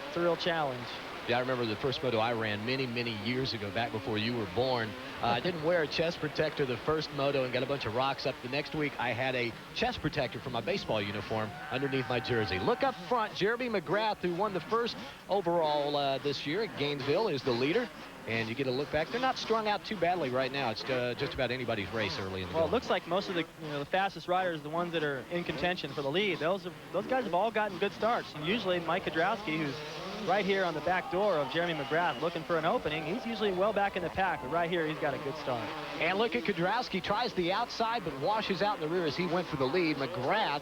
It's a real challenge. Yeah, I remember the first moto I ran many, many years ago, back before you were born. I didn't wear a chest protector the first moto and got a bunch of rocks up. The next week, I had a chest protector for my baseball uniform underneath my jersey. Look up front, Jeremy McGrath, who won the first overall this year at Gainesville, is the leader. And you get a look back. They're not strung out too badly right now. It's just about anybody's race early in the Well, it looks like most of the the fastest riders, the ones that are in contention for the lead, those guys have all gotten good starts. And usually Mike Kudrowski, who's right here on the back door of Jeremy McGrath looking for an opening, he's usually well back in the pack, but right here he's got a good start. And look at Kudrowski, tries the outside but washes out in the rear as he went for the lead. McGrath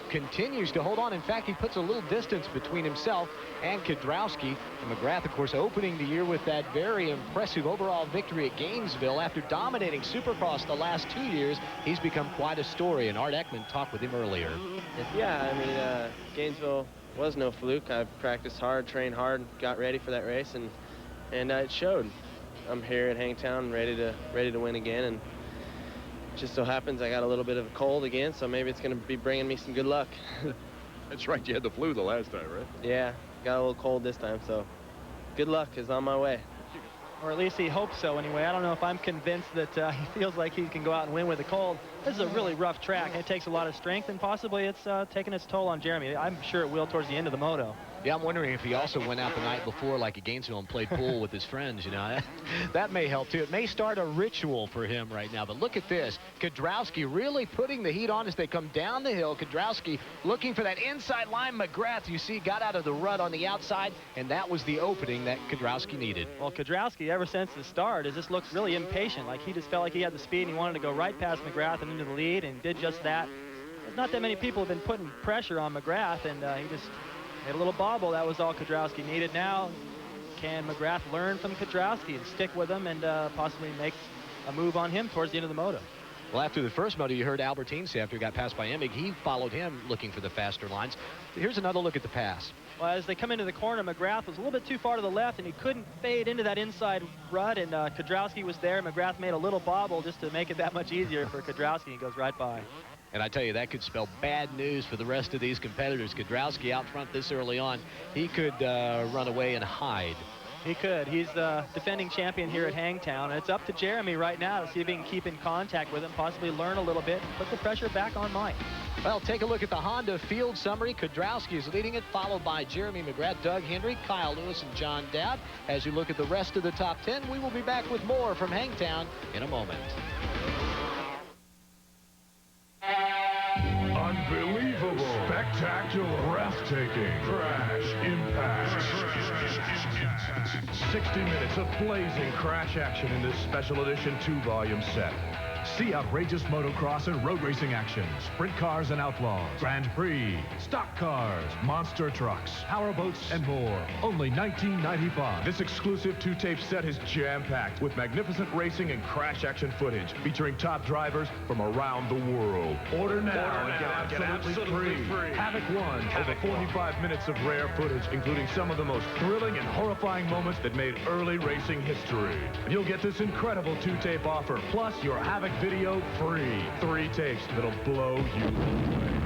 continues to hold on. In fact, he puts a little distance between himself and Kudrowski. And McGrath, of course, opening the year with that very impressive overall victory at Gainesville. After dominating Supercross the last 2 years, he's become quite a story, and Art Ekman talked with him earlier. Yeah, I mean, Gainesville was no fluke. I practiced hard, trained hard, got ready for that race, and it showed. I'm here at Hangtown, ready to win again, and it just so happens I got a little bit of a cold again, so maybe it's going to be bringing me some good luck. That's right, you had the flu the last time, right? Yeah, got a little cold this time, so good luck is on my way. Or at least he hopes so anyway. I don't know if I'm convinced that he feels like he can go out and win with a cold. This is a really rough track. It takes a lot of strength, and possibly it's taking its toll on Jeremy. I'm sure it will towards the end of the moto. Yeah, I'm wondering if he also went out the night before, like at Gainesville, and played pool with his friends, you know. That may help, too. It may start a ritual for him right now. But look at this. Kudrowski really putting the heat on as they come down the hill. Kudrowski looking for that inside line. McGrath, you see, got out of the rut on the outside, and that was the opening that Kudrowski needed. Well, Kudrowski, ever since the start, has just looked really impatient. Like he just felt like he had the speed, and he wanted to go right past McGrath and into the lead, and did just that. There's not that many people have been putting pressure on McGrath, and he just made a little bobble. That was all Kudrowski needed. Now, can McGrath learn from Kudrowski and stick with him and possibly make a move on him towards the end of the moto? Well, after the first moto, you heard Albertine say after he got passed by Emig, he followed him looking for the faster lines. Here's another look at the pass. Well, as they come into the corner, McGrath was a little bit too far to the left, and he couldn't fade into that inside rut, and Kudrowski was there. McGrath made a little bobble just to make it that much easier for Kudrowski. He goes right by. And I tell you, that could spell bad news for the rest of these competitors. Kudrowski out front this early on. He could run away and hide. He could. He's the defending champion here at Hangtown, and it's up to Jeremy right now to see if he can keep in contact with him, possibly learn a little bit, and put the pressure back on Mike. Well, take a look at the Honda field summary. Kudrowski is leading it, followed by Jeremy McGrath, Doug Henry, Kyle Lewis, and John Dowd. As you look at the rest of the top 10, we will be back with more from Hangtown in a moment. Unbelievable, spectacular, breathtaking, crash impact. 60 minutes of blazing crash action in this special edition 2-volume set. See outrageous motocross and road racing action, sprint cars and outlaws, Grand Prix, stock cars, monster trucks, powerboats, and more. Only $19.95. This exclusive 2-tape set is jam-packed with magnificent racing and crash action footage featuring top drivers from around the world. Order now and get absolutely free. Havoc 1, over 45 minutes of rare footage, including some of the most thrilling and horrifying moments that made early racing history. And you'll get this incredible 2-tape offer, plus your Havoc video free. 3 tapes that'll blow you away.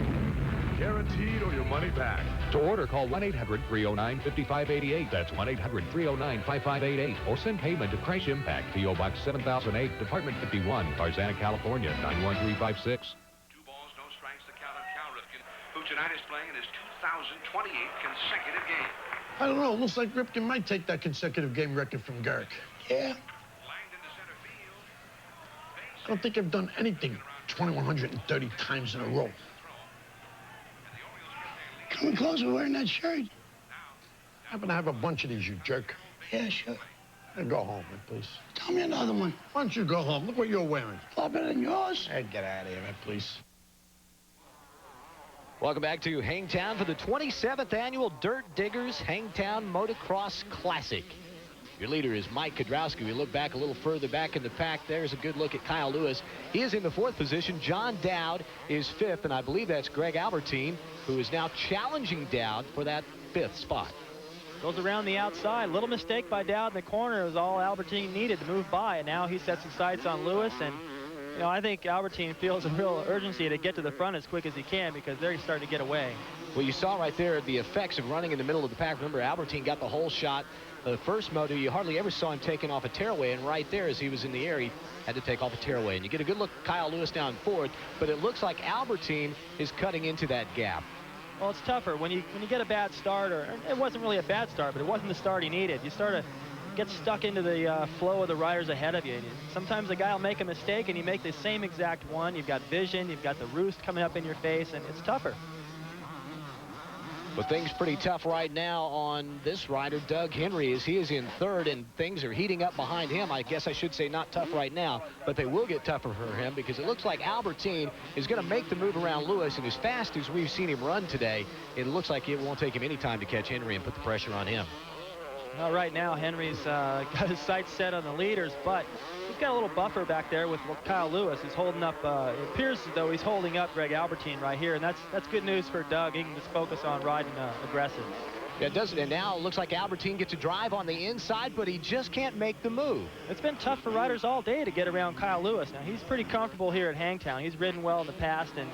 Guaranteed or your money back. To order, call 1-800-309-5588. That's 1-800-309-5588. Or send payment to Crash Impact, P.O. Box 7008, Department 51, Tarzana, California, 91356. 2 balls, no strikes, the count on Cal Ripken, who tonight is playing in his 2028th consecutive game. I don't know. It looks like Ripken might take that consecutive game record from Garrick. Yeah. I don't think I've done anything 2,130 times in a row. Coming close with wearing that shirt. I happen to have a bunch of these, you jerk. Yeah, sure. Hey, go home, man, please. Tell me another one. Why don't you go home? Look what you're wearing. A lot better than yours. Hey, get out of here, man, please. Welcome back to Hangtown for the 27th annual Dirt Diggers Hangtown Motocross Classic. Your leader is Mike Kudrowski. We look back a little further back in the pack. There's a good look at Kyle Lewis. He is in the 4th position. John Dowd is 5th, and I believe that's Greg Albertine, who is now challenging Dowd for that 5th spot. Goes around the outside. Little mistake by Dowd in the corner was all Albertine needed to move by, and now he sets his sights on Lewis. And you know, I think Albertine feels a real urgency to get to the front as quick as he can, because they're starting to get away. Well, you saw right there the effects of running in the middle of the pack. Remember, Albertine got the whole shot. The first moto, you hardly ever saw him taking off a tearaway, and right there, as he was in the air, he had to take off a tearaway. And you get a good look at Kyle Lewis down 4th, but it looks like Albertine is cutting into that gap. Well, it's tougher when you get a bad start, or it wasn't really a bad start, but it wasn't the start he needed. You start to get stuck into the flow of the riders ahead of you. Sometimes a guy will make a mistake, and you make the same exact one. You've got vision, you've got the roost coming up in your face, and it's tougher. But things pretty tough right now on this rider, Doug Henry, as he is in 3rd, and things are heating up behind him. I guess I should say not tough right now, but they will get tougher for him, because it looks like Albertine is going to make the move around Lewis, and as fast as we've seen him run today, it looks like it won't take him any time to catch Henry and put the pressure on him. Well, right now, Henry's got his sights set on the leaders, but he's got a little buffer back there with Kyle Lewis. He's holding up, it appears as though he's holding up Greg Albertine right here, and that's good news for Doug. He can just focus on riding aggressive. Yeah, it does, and now it looks like Albertine gets a drive on the inside, but he just can't make the move. It's been tough for riders all day to get around Kyle Lewis. Now, he's pretty comfortable here at Hangtown. He's ridden well in the past, and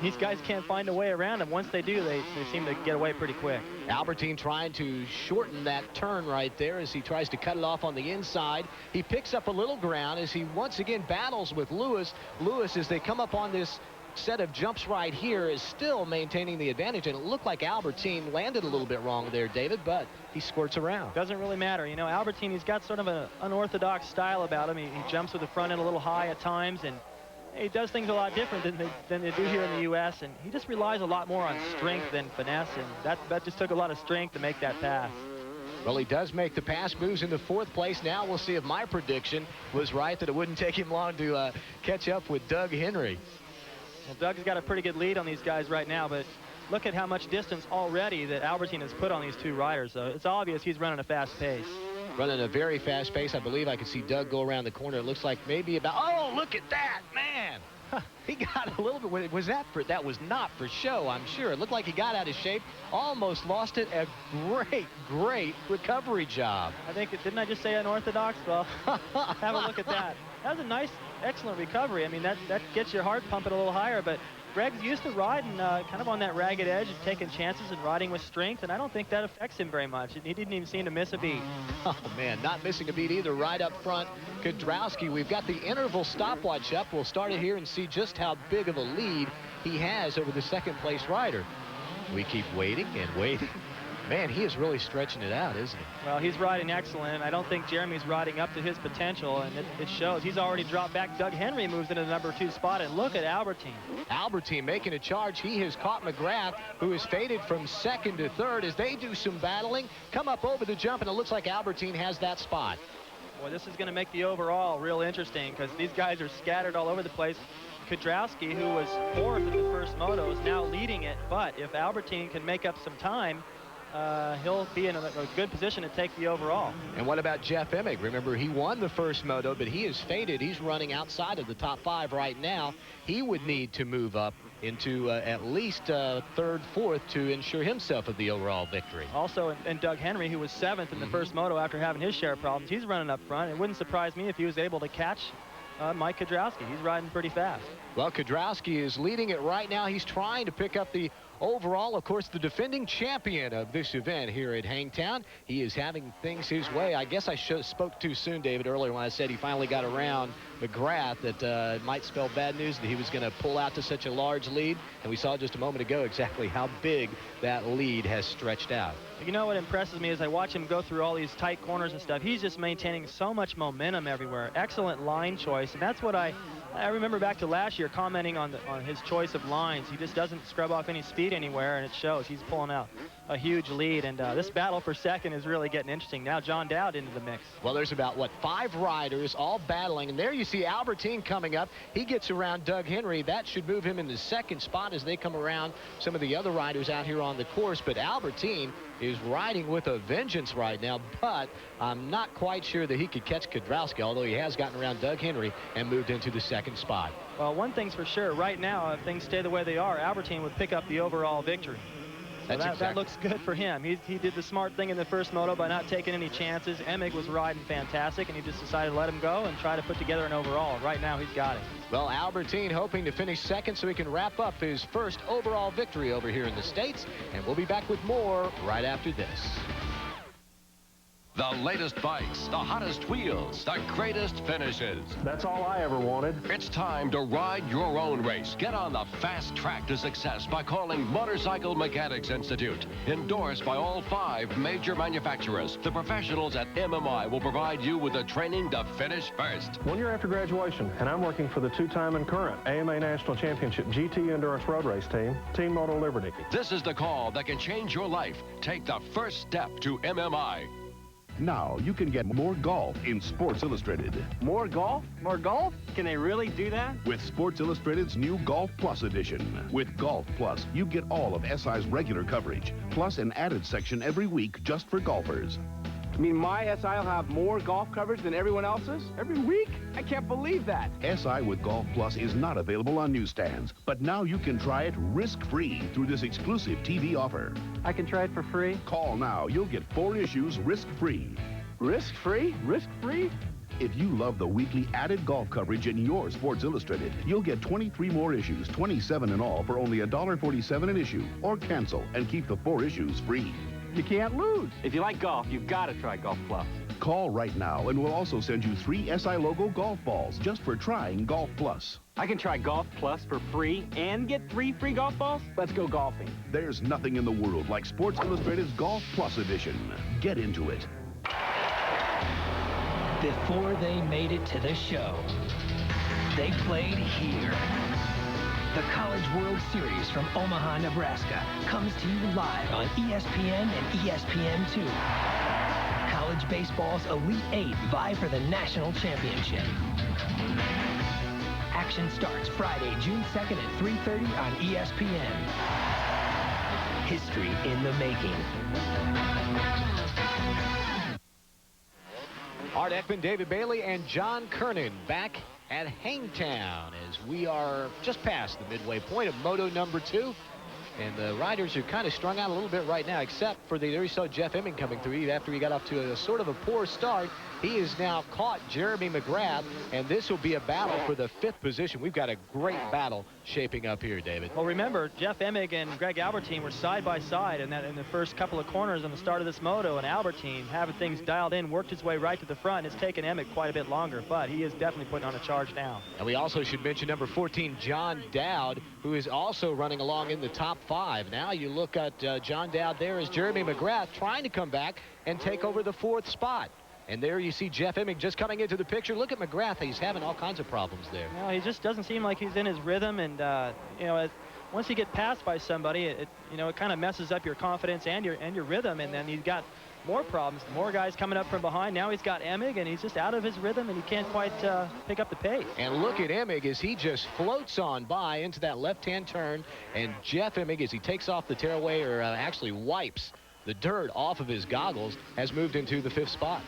these guys can't find a way around him. Once they do, they seem to get away pretty quick. Albertine trying to shorten that turn right there as he tries to cut it off on the inside. He picks up a little ground as he once again battles with Lewis. Lewis, as they come up on this set of jumps right here, is still maintaining the advantage, and it looked like Albertine landed a little bit wrong there, David, but he squirts around. Doesn't really matter. You know, Albertine, he's got sort of an unorthodox style about him. He jumps with the front end a little high at times, and he does things a lot different than they do here in the U.S., and he just relies a lot more on strength than finesse, and that just took a lot of strength to make that pass. Well, he does make the pass, moves into 4th place. Now we'll see if my prediction was right, that it wouldn't take him long to catch up with Doug Henry. Well, Doug's got a pretty good lead on these guys right now, but look at how much distance already that Albertine has put on these 2 riders. So it's obvious he's running a fast pace. Running a very fast pace. I believe I can see Doug go around the corner. It looks like maybe about, oh, look at that, man. He got a little bit, was that was not for show, I'm sure. It looked like he got out of shape, almost lost it. A great recovery job. I think, didn't I just say unorthodox? Well, have a look at that. That was a nice, excellent recovery. I mean, that gets your heart pumping a little higher, but Greg's used to riding kind of on that ragged edge and taking chances and riding with strength, and I don't think that affects him very much. He didn't even seem to miss a beat. Oh, man, not missing a beat either. Right up front, Kudrowski. We've got the interval stopwatch up. We'll start it here and see just how big of a lead he has over the 2nd place rider. We keep waiting and waiting. Man, he is really stretching it out, isn't he? Well, he's riding excellent. I don't think Jeremy's riding up to his potential, and it shows. He's already dropped back. Doug Henry moves into the number 2 spot, and look at Albertine. Albertine making a charge. He has caught McGrath, who has faded from 2nd to 3rd as they do some battling, come up over the jump, and it looks like Albertine has that spot. Boy, this is going to make the overall real interesting because these guys are scattered all over the place. Kudrowski, who was 4th in the first moto, is now leading it, but if Albertine can make up some time, he'll be in a good position to take the overall. And what about Jeff Emig? Remember, he won the first moto, but he is faded. He's running outside of the top 5 right now. He would need to move up into at least 3rd, 4th to ensure himself of the overall victory. Also, and Doug Henry, who was 7th in the first moto after having his share of problems, he's running up front. It wouldn't surprise me if he was able to catch Mike Kudrowski. He's riding pretty fast. Well, Kudrowski is leading it right now. He's trying to pick up the overall, of course, the defending champion of this event here at Hangtown. He is having things his way. I guess I spoke too soon, David, earlier when I said he finally got around McGrath, that it might spell bad news that he was going to pull out to such a large lead. And we saw just a moment ago exactly how big that lead has stretched out. You know what impresses me as I watch him go through all these tight corners and stuff, he's just maintaining so much momentum everywhere. Excellent line choice, and that's what I remember back to last year commenting on his choice of lines. He just doesn't scrub off any speed anywhere, and it shows. He's pulling out a huge lead, and this battle for second is really getting interesting. Now John Dowd into the mix. Well, there's about, what, 5 riders all battling, and there you see Albertine coming up. He gets around Doug Henry. That should move him in the 2nd spot as they come around some of the other riders out here on the course, but Albertine is riding with a vengeance right now, but I'm not quite sure that he could catch Kudrowski, although he has gotten around Doug Henry and moved into the 2nd spot. Well, one thing's for sure, right now, if things stay the way they are, Albertine would pick up the overall victory. So that looks good for him. He did the smart thing in the first moto by not taking any chances. Emig was riding fantastic, and he just decided to let him go and try to put together an overall. Right now, he's got it. Well, Albertine hoping to finish 2nd so he can wrap up his first overall victory over here in the States. And we'll be back with more right after this. The latest bikes, the hottest wheels, the greatest finishes. That's all I ever wanted. It's time to ride your own race. Get on the fast track to success by calling Motorcycle Mechanics Institute. Endorsed by all 5 major manufacturers, the professionals at MMI will provide you with the training to finish first. 1 year after graduation, and I'm working for the 2-time and current AMA National Championship GT Endurance Road Race team, Team Moto Liberty. This is the call that can change your life. Take the first step to MMI. Now you can get more golf in Sports Illustrated. More golf? More golf? Can they really do that? With Sports Illustrated's new Golf Plus edition. With Golf Plus, you get all of SI's regular coverage, plus an added section every week just for golfers. You mean my SI will have more golf coverage than everyone else's? Every week? I can't believe that. SI with Golf Plus is not available on newsstands, but now you can try it risk-free through this exclusive TV offer. I can try it for free? Call now. You'll get 4 issues risk-free. Risk-free? Risk-free? If you love the weekly added golf coverage in your Sports Illustrated, you'll get 23 more issues, 27 in all, for only $1.47 an issue. Or cancel and keep the 4 issues free. You can't lose. If you like golf, you've got to try Golf Plus. Call right now, and we'll also send you 3 SI logo golf balls just for trying Golf Plus. I can try Golf Plus for free and get 3 free golf balls? Let's go golfing. There's nothing in the world like Sports Illustrated's Golf Plus edition. Get into it. Before they made it to the show, they played here. The College World Series from Omaha, Nebraska comes to you live on ESPN and ESPN2. College baseball's Elite 8 vie for the national championship. Action starts Friday, June 2nd at 3:30 on ESPN. History in the making. Art Ekman, David Bailey, and John Kernan back at Hangtown as we are just past the midway point of Moto number 2. And the riders are kind of strung out a little bit right now, except for there you saw Jeff Emig coming through after he got off to a sort of a poor start. He has now caught Jeremy McGrath, and this will be a battle for the 5th position. We've got a great battle shaping up here, David. Well, remember, Jeff Emig and Greg Albertine were side by side in the first couple of corners on the start of this moto, and Albertine, having things dialed in, worked his way right to the front. It's taken Emig quite a bit longer, but he is definitely putting on a charge now. And we also should mention number 14, John Dowd, who is also running along in the top 5. Now you look at John Dowd there as Jeremy McGrath trying to come back and take over the 4th spot. And there you see Jeff Emig just coming into the picture. Look at McGrath. He's having all kinds of problems there. No, he just doesn't seem like he's in his rhythm. And, you know, once you get passed by somebody, it kind of messes up your confidence and your rhythm. And then you've got more problems. More guys coming up from behind. Now he's got Emig, and he's just out of his rhythm, and he can't quite pick up the pace. And look at Emig as he just floats on by into that left-hand turn. And Jeff Emig, as he takes off the tearaway, or actually wipes the dirt off of his goggles, has moved into the 5th spot.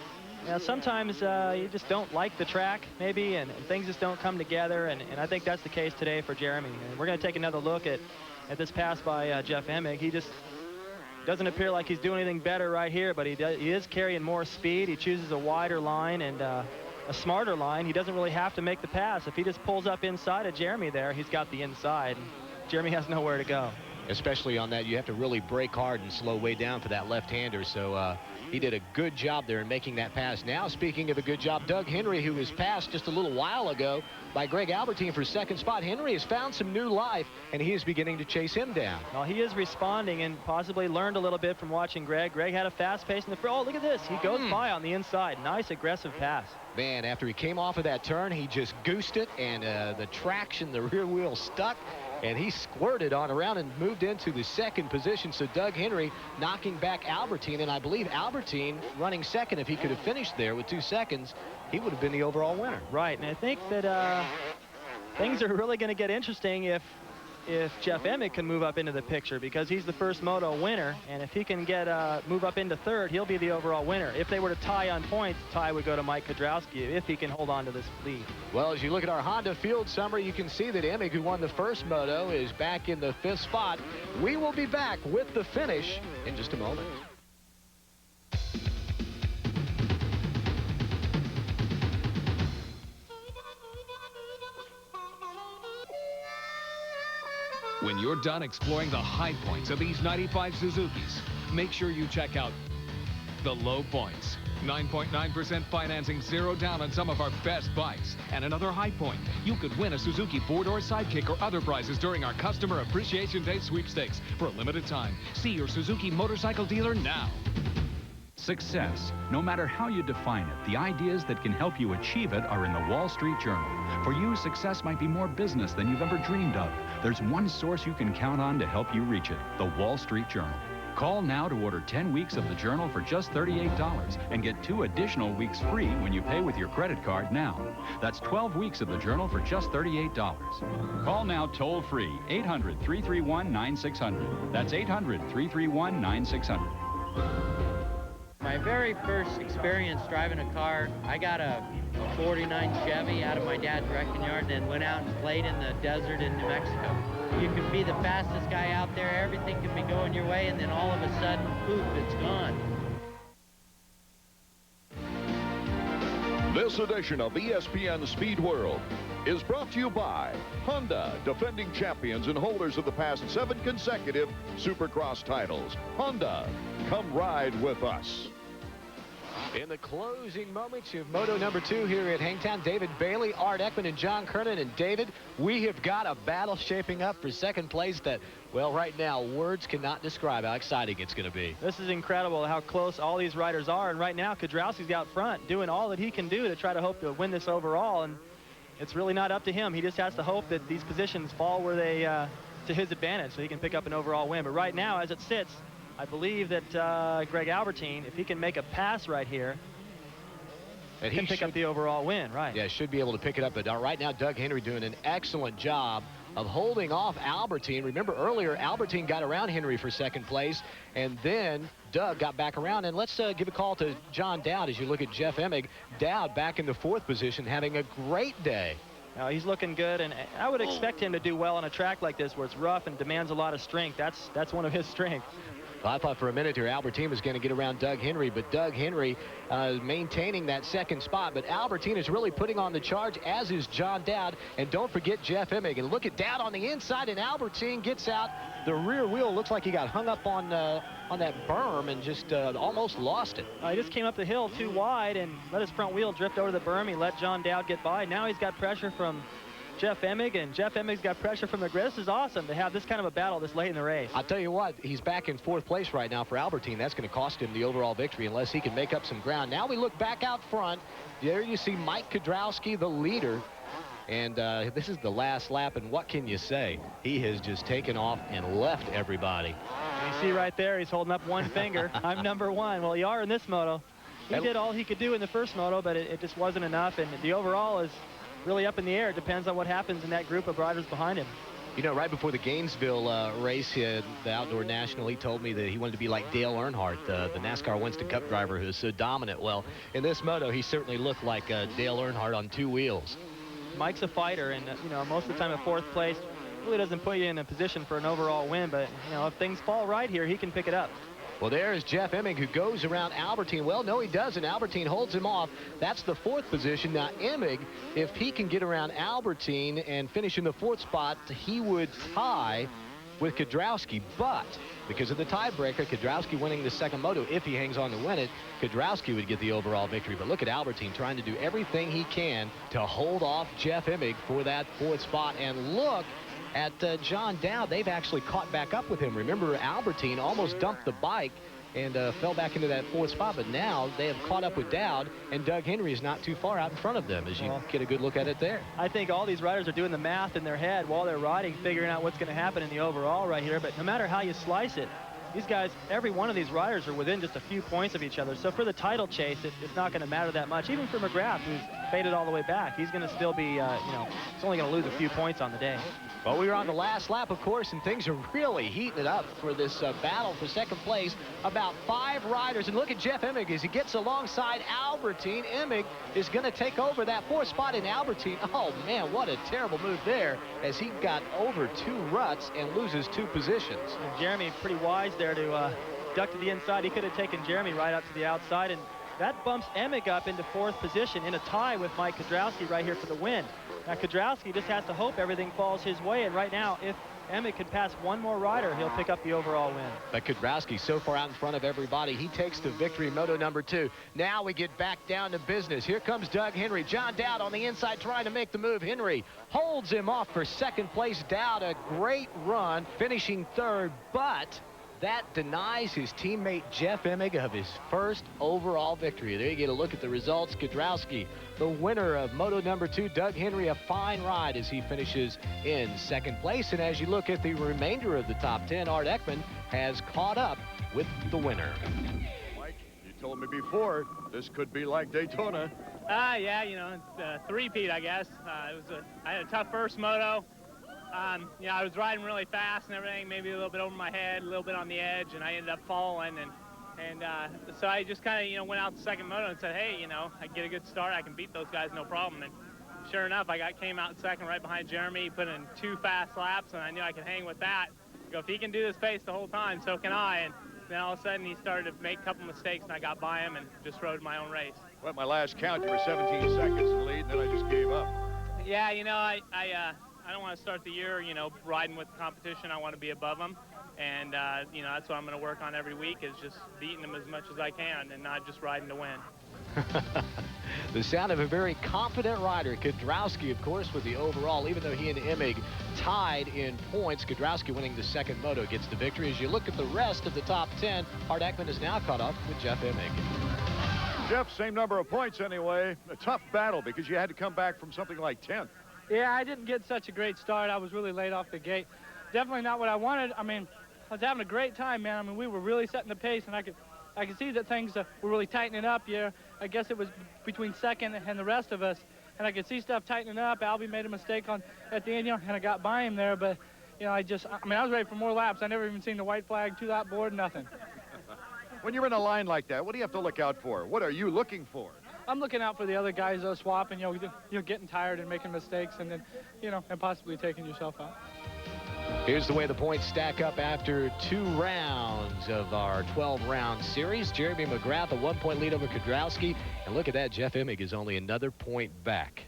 Now, sometimes you just don't like the track, maybe, and things just don't come together, and I think that's the case today for Jeremy. And we're going to take another look at this pass by Jeff Emig. He just doesn't appear like he's doing anything better right here, but he is carrying more speed. He chooses a wider line and a smarter line. He doesn't really have to make the pass. If he just pulls up inside of Jeremy there, he's got the inside. And Jeremy has nowhere to go. Especially on that, you have to really brake hard and slow way down for that left-hander. So he did a good job there in making that pass. Now, speaking of a good job, Doug Henry, who was passed just a little while ago by Greg Albertine for 2nd spot. Henry has found some new life, and he is beginning to chase him down. Well, he is responding and possibly learned a little bit from watching Greg. Greg had a fast pace in the front. Oh, look at this. He goes by on the inside. Nice aggressive pass. Man, after he came off of that turn, he just goosed it, and the traction, the rear wheel stuck, and he squirted on around and moved into the 2nd position. So Doug Henry knocking back Albertine, and I believe Albertine running 2nd. If he could have finished there with 2 seconds, he would have been the overall winner. Right, and I think that things are really going to get interesting if Jeff Emig can move up into the picture, because he's the first moto winner, and if he can get move up into 3rd, he'll be the overall winner. If they were to tie on points, the tie would go to Mike Kudrowski if he can hold on to this lead. Well, as you look at our Honda field summary, you can see that Emig, who won the first moto, is back in the 5th spot. We will be back with the finish in just a moment. When you're done exploring the high points of these 95 Suzukis, make sure you check out the low points. 9.9% financing, 0 down on some of our best bikes. And another high point, you could win a Suzuki 4-door Sidekick or other prizes during our Customer Appreciation Day sweepstakes for a limited time. See your Suzuki motorcycle dealer now. Success, no matter how you define it, the ideas that can help you achieve it are in the Wall Street Journal. For you, success might be more business than you've ever dreamed of. There's one source you can count on to help you reach it, the Wall Street Journal. Call now to order 10 weeks of the Journal for just $38 and get 2 additional weeks free when you pay with your credit card now. That's 12 weeks of the Journal for just $38. Call now toll-free, 800-331-9600. That's 800-331-9600. My very first experience driving a car, I got a 49 Chevy out of my dad's wrecking yard and went out and played in the desert in New Mexico. You can be the fastest guy out there, everything can be going your way, and then all of a sudden, poof, it's gone. This edition of ESPN Speed World is brought to you by Honda, defending champions and holders of the past 7 consecutive Supercross titles. Honda, come ride with us. In the closing moments of Moto number 2 here at Hangtown, David Bailey, Art Ekman, and John Kernan. And David, we have got a battle shaping up for 2nd place that, well, right now, words cannot describe how exciting it's going to be. This is incredible how close all these riders are. And right now, Kudrowski's out front doing all that he can do to try to hope to win this overall. And it's really not up to him. He just has to hope that these positions fall where they to his advantage so he can pick up an overall win. But right now, as it sits, I believe that Greg Albertine, if he can make a pass right here, he can pick up the overall win, right? Yeah, should be able to pick it up. But right now, Doug Henry doing an excellent job of holding off Albertine. Remember earlier, Albertine got around Henry for 2nd place, and then Doug got back around. And let's give a call to John Dowd as you look at Jeff Emig. Dowd back in the 4th position, having a great day. Now, he's looking good, and I would expect him to do well on a track like this where it's rough and demands a lot of strength. That's one of his strengths. Well, I thought for a minute here Albertine was going to get around Doug Henry, but Doug Henry maintaining that 2nd spot. But Albertine is really putting on the charge, as is John Dowd. And don't forget Jeff Emig. And look at Dowd on the inside, and Albertine gets out. The rear wheel looks like he got hung up on that berm and just almost lost it. He just came up the hill too wide and let his front wheel drift over the berm. He let John Dowd get by. Now he's got pressure from Jeff Emig, and Jeff Emig's got pressure from the grid. This is awesome to have this kind of a battle this late in the race. I'll tell you what, he's back in 4th place right now for Albertine. That's going to cost him the overall victory unless he can make up some ground. Now we look back out front. There you see Mike Kudrowski, the leader. And this is the last lap, and what can you say? He has just taken off and left everybody. And you see right there, he's holding up one finger. I'm number one. Well, you are in this moto. He did all he could do in the first moto, but it just wasn't enough, and the overall is really up in the air. It depends on what happens in that group of riders behind him. You know, right before the Gainesville race, the Outdoor National, he told me that he wanted to be like Dale Earnhardt, the NASCAR Winston Cup driver who is so dominant. Well, in this moto, he certainly looked like Dale Earnhardt on two wheels. Mike's a fighter, and, you know, most of the time a fourth place really doesn't put you in a position for an overall win, but, you know, if things fall right here, he can pick it up. Well, there's Jeff Emig, who goes around Albertine. Well, no, he doesn't. Albertine holds him off. That's the fourth position. Now, Emig, if he can get around Albertine and finish in the fourth spot, he would tie with Kedrowski. But because of the tiebreaker, Kedrowski winning the second moto, if he hangs on to win it, Kedrowski would get the overall victory. But look at Albertine trying to do everything he can to hold off Jeff Emig for that fourth spot. And look at John Dowd. They've actually caught back up with him. Remember, Albertine almost dumped the bike and fell back into that fourth spot, but now they have caught up with Dowd, and Doug Henry is not too far out in front of them, as you get a good look at it there. I think all these riders are doing the math in their head while they're riding, figuring out what's going to happen in the overall right here, but no matter how you slice it, these guys, every one of these riders are within just a few points of each other. So for the title chase, it's not going to matter that much. Even for McGrath, who's faded all the way back, he's going to still be, you know, he's only going to lose a few points on the day. Well, we were on the last lap, of course, and things are really heating it up for this battle for second place. About 5 riders, and look at Jeff Emig as he gets alongside Albertine. Emig is going to take over that fourth spot in Albertine. Oh, man, what a terrible move there as he got over 2 ruts and loses 2 positions. And Jeremy pretty wise there to duck to the inside. He could have taken Jeremy right up to the outside, and that bumps Emig up into 4th position in a tie with Mike Kedrowski right here for the win. Now, Kedrowski just has to hope everything falls his way, and right now, if Emig can pass one more rider, he'll pick up the overall win. But Kedrowski so far out in front of everybody. He takes the victory, moto number 2. Now we get back down to business. Here comes Doug Henry. John Dowd on the inside trying to make the move. Henry holds him off for second place. Dowd, a great run, finishing 3rd, but that denies his teammate Jeff Emig of his first overall victory. There you get a look at the results. Kedrowski, the winner of moto number 2. Doug Henry, a fine ride as he finishes in 2nd place. And as you look at the remainder of the top 10, Art Ekman has caught up with the winner. Mike, you told me before this could be like Daytona. Yeah, you know, three-peat, I guess. I had a tough first moto. You know, I was riding really fast and everything, maybe a little bit over my head, a little bit on the edge, and I ended up falling. And so I just kind of, you know, went out the second moto and said, hey, you know, I get a good start, I can beat those guys, no problem. And sure enough, came out second right behind Jeremy, put in 2 fast laps, and I knew I could hang with that. Go, if he can do this pace the whole time, so can I. And then all of a sudden, he started to make a couple mistakes, and I got by him and just rode my own race. Well, at my last count, you were 17 seconds in the lead, and then I just gave up. Yeah, you know, I don't want to start the year, you know, riding with the competition. I want to be above them. And, you know, that's what I'm going to work on every week, is just beating them as much as I can and not just riding to win. The sound of a very confident rider. Kedrowski, of course, with the overall, even though he and Emig tied in points, Kedrowski winning the second moto gets the victory. As you look at the rest of the top 10, Art Ekman is now caught up with Jeff Emig. Jeff, same number of points anyway. A tough battle because you had to come back from something like 10th. Yeah, I didn't get such a great start. I was really late off the gate. Definitely not what I wanted. I mean, I was having a great time, man. I mean, we were really setting the pace, and I could see that things were really tightening up here. I guess it was between second and the rest of us, and I could see stuff tightening up. Albie made a mistake at the end, you know, and I got by him there, but, you know, I was ready for more laps. I never even seen the white flag, 2-lap board, nothing. When you're in a line like that, what do you have to look out for? What are you looking for? I'm looking out for the other guys swapping, you know, getting tired and making mistakes, and then, you know, and possibly taking yourself out. Here's the way the points stack up after 2 rounds of our 12-round series. Jeremy McGrath, a 1-point lead over Kedrowski. And look at that, Jeff Emig is only another point back.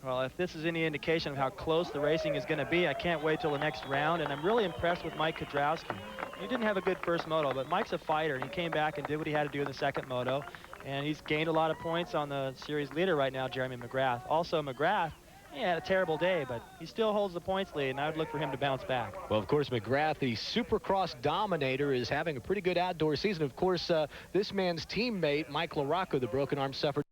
Well, if this is any indication of how close the racing is going to be, I can't wait till the next round. And I'm really impressed with Mike Kedrowski. He didn't have a good first moto, but Mike's a fighter, and he came back and did what he had to do in the second moto. And he's gained a lot of points on the series leader right now, Jeremy McGrath. Also, McGrath, he had a terrible day, but he still holds the points lead, and I would look for him to bounce back. Well, of course, McGrath, the Supercross dominator, is having a pretty good outdoor season. Of course, this man's teammate, Mike LaRocco, the broken arm, suffered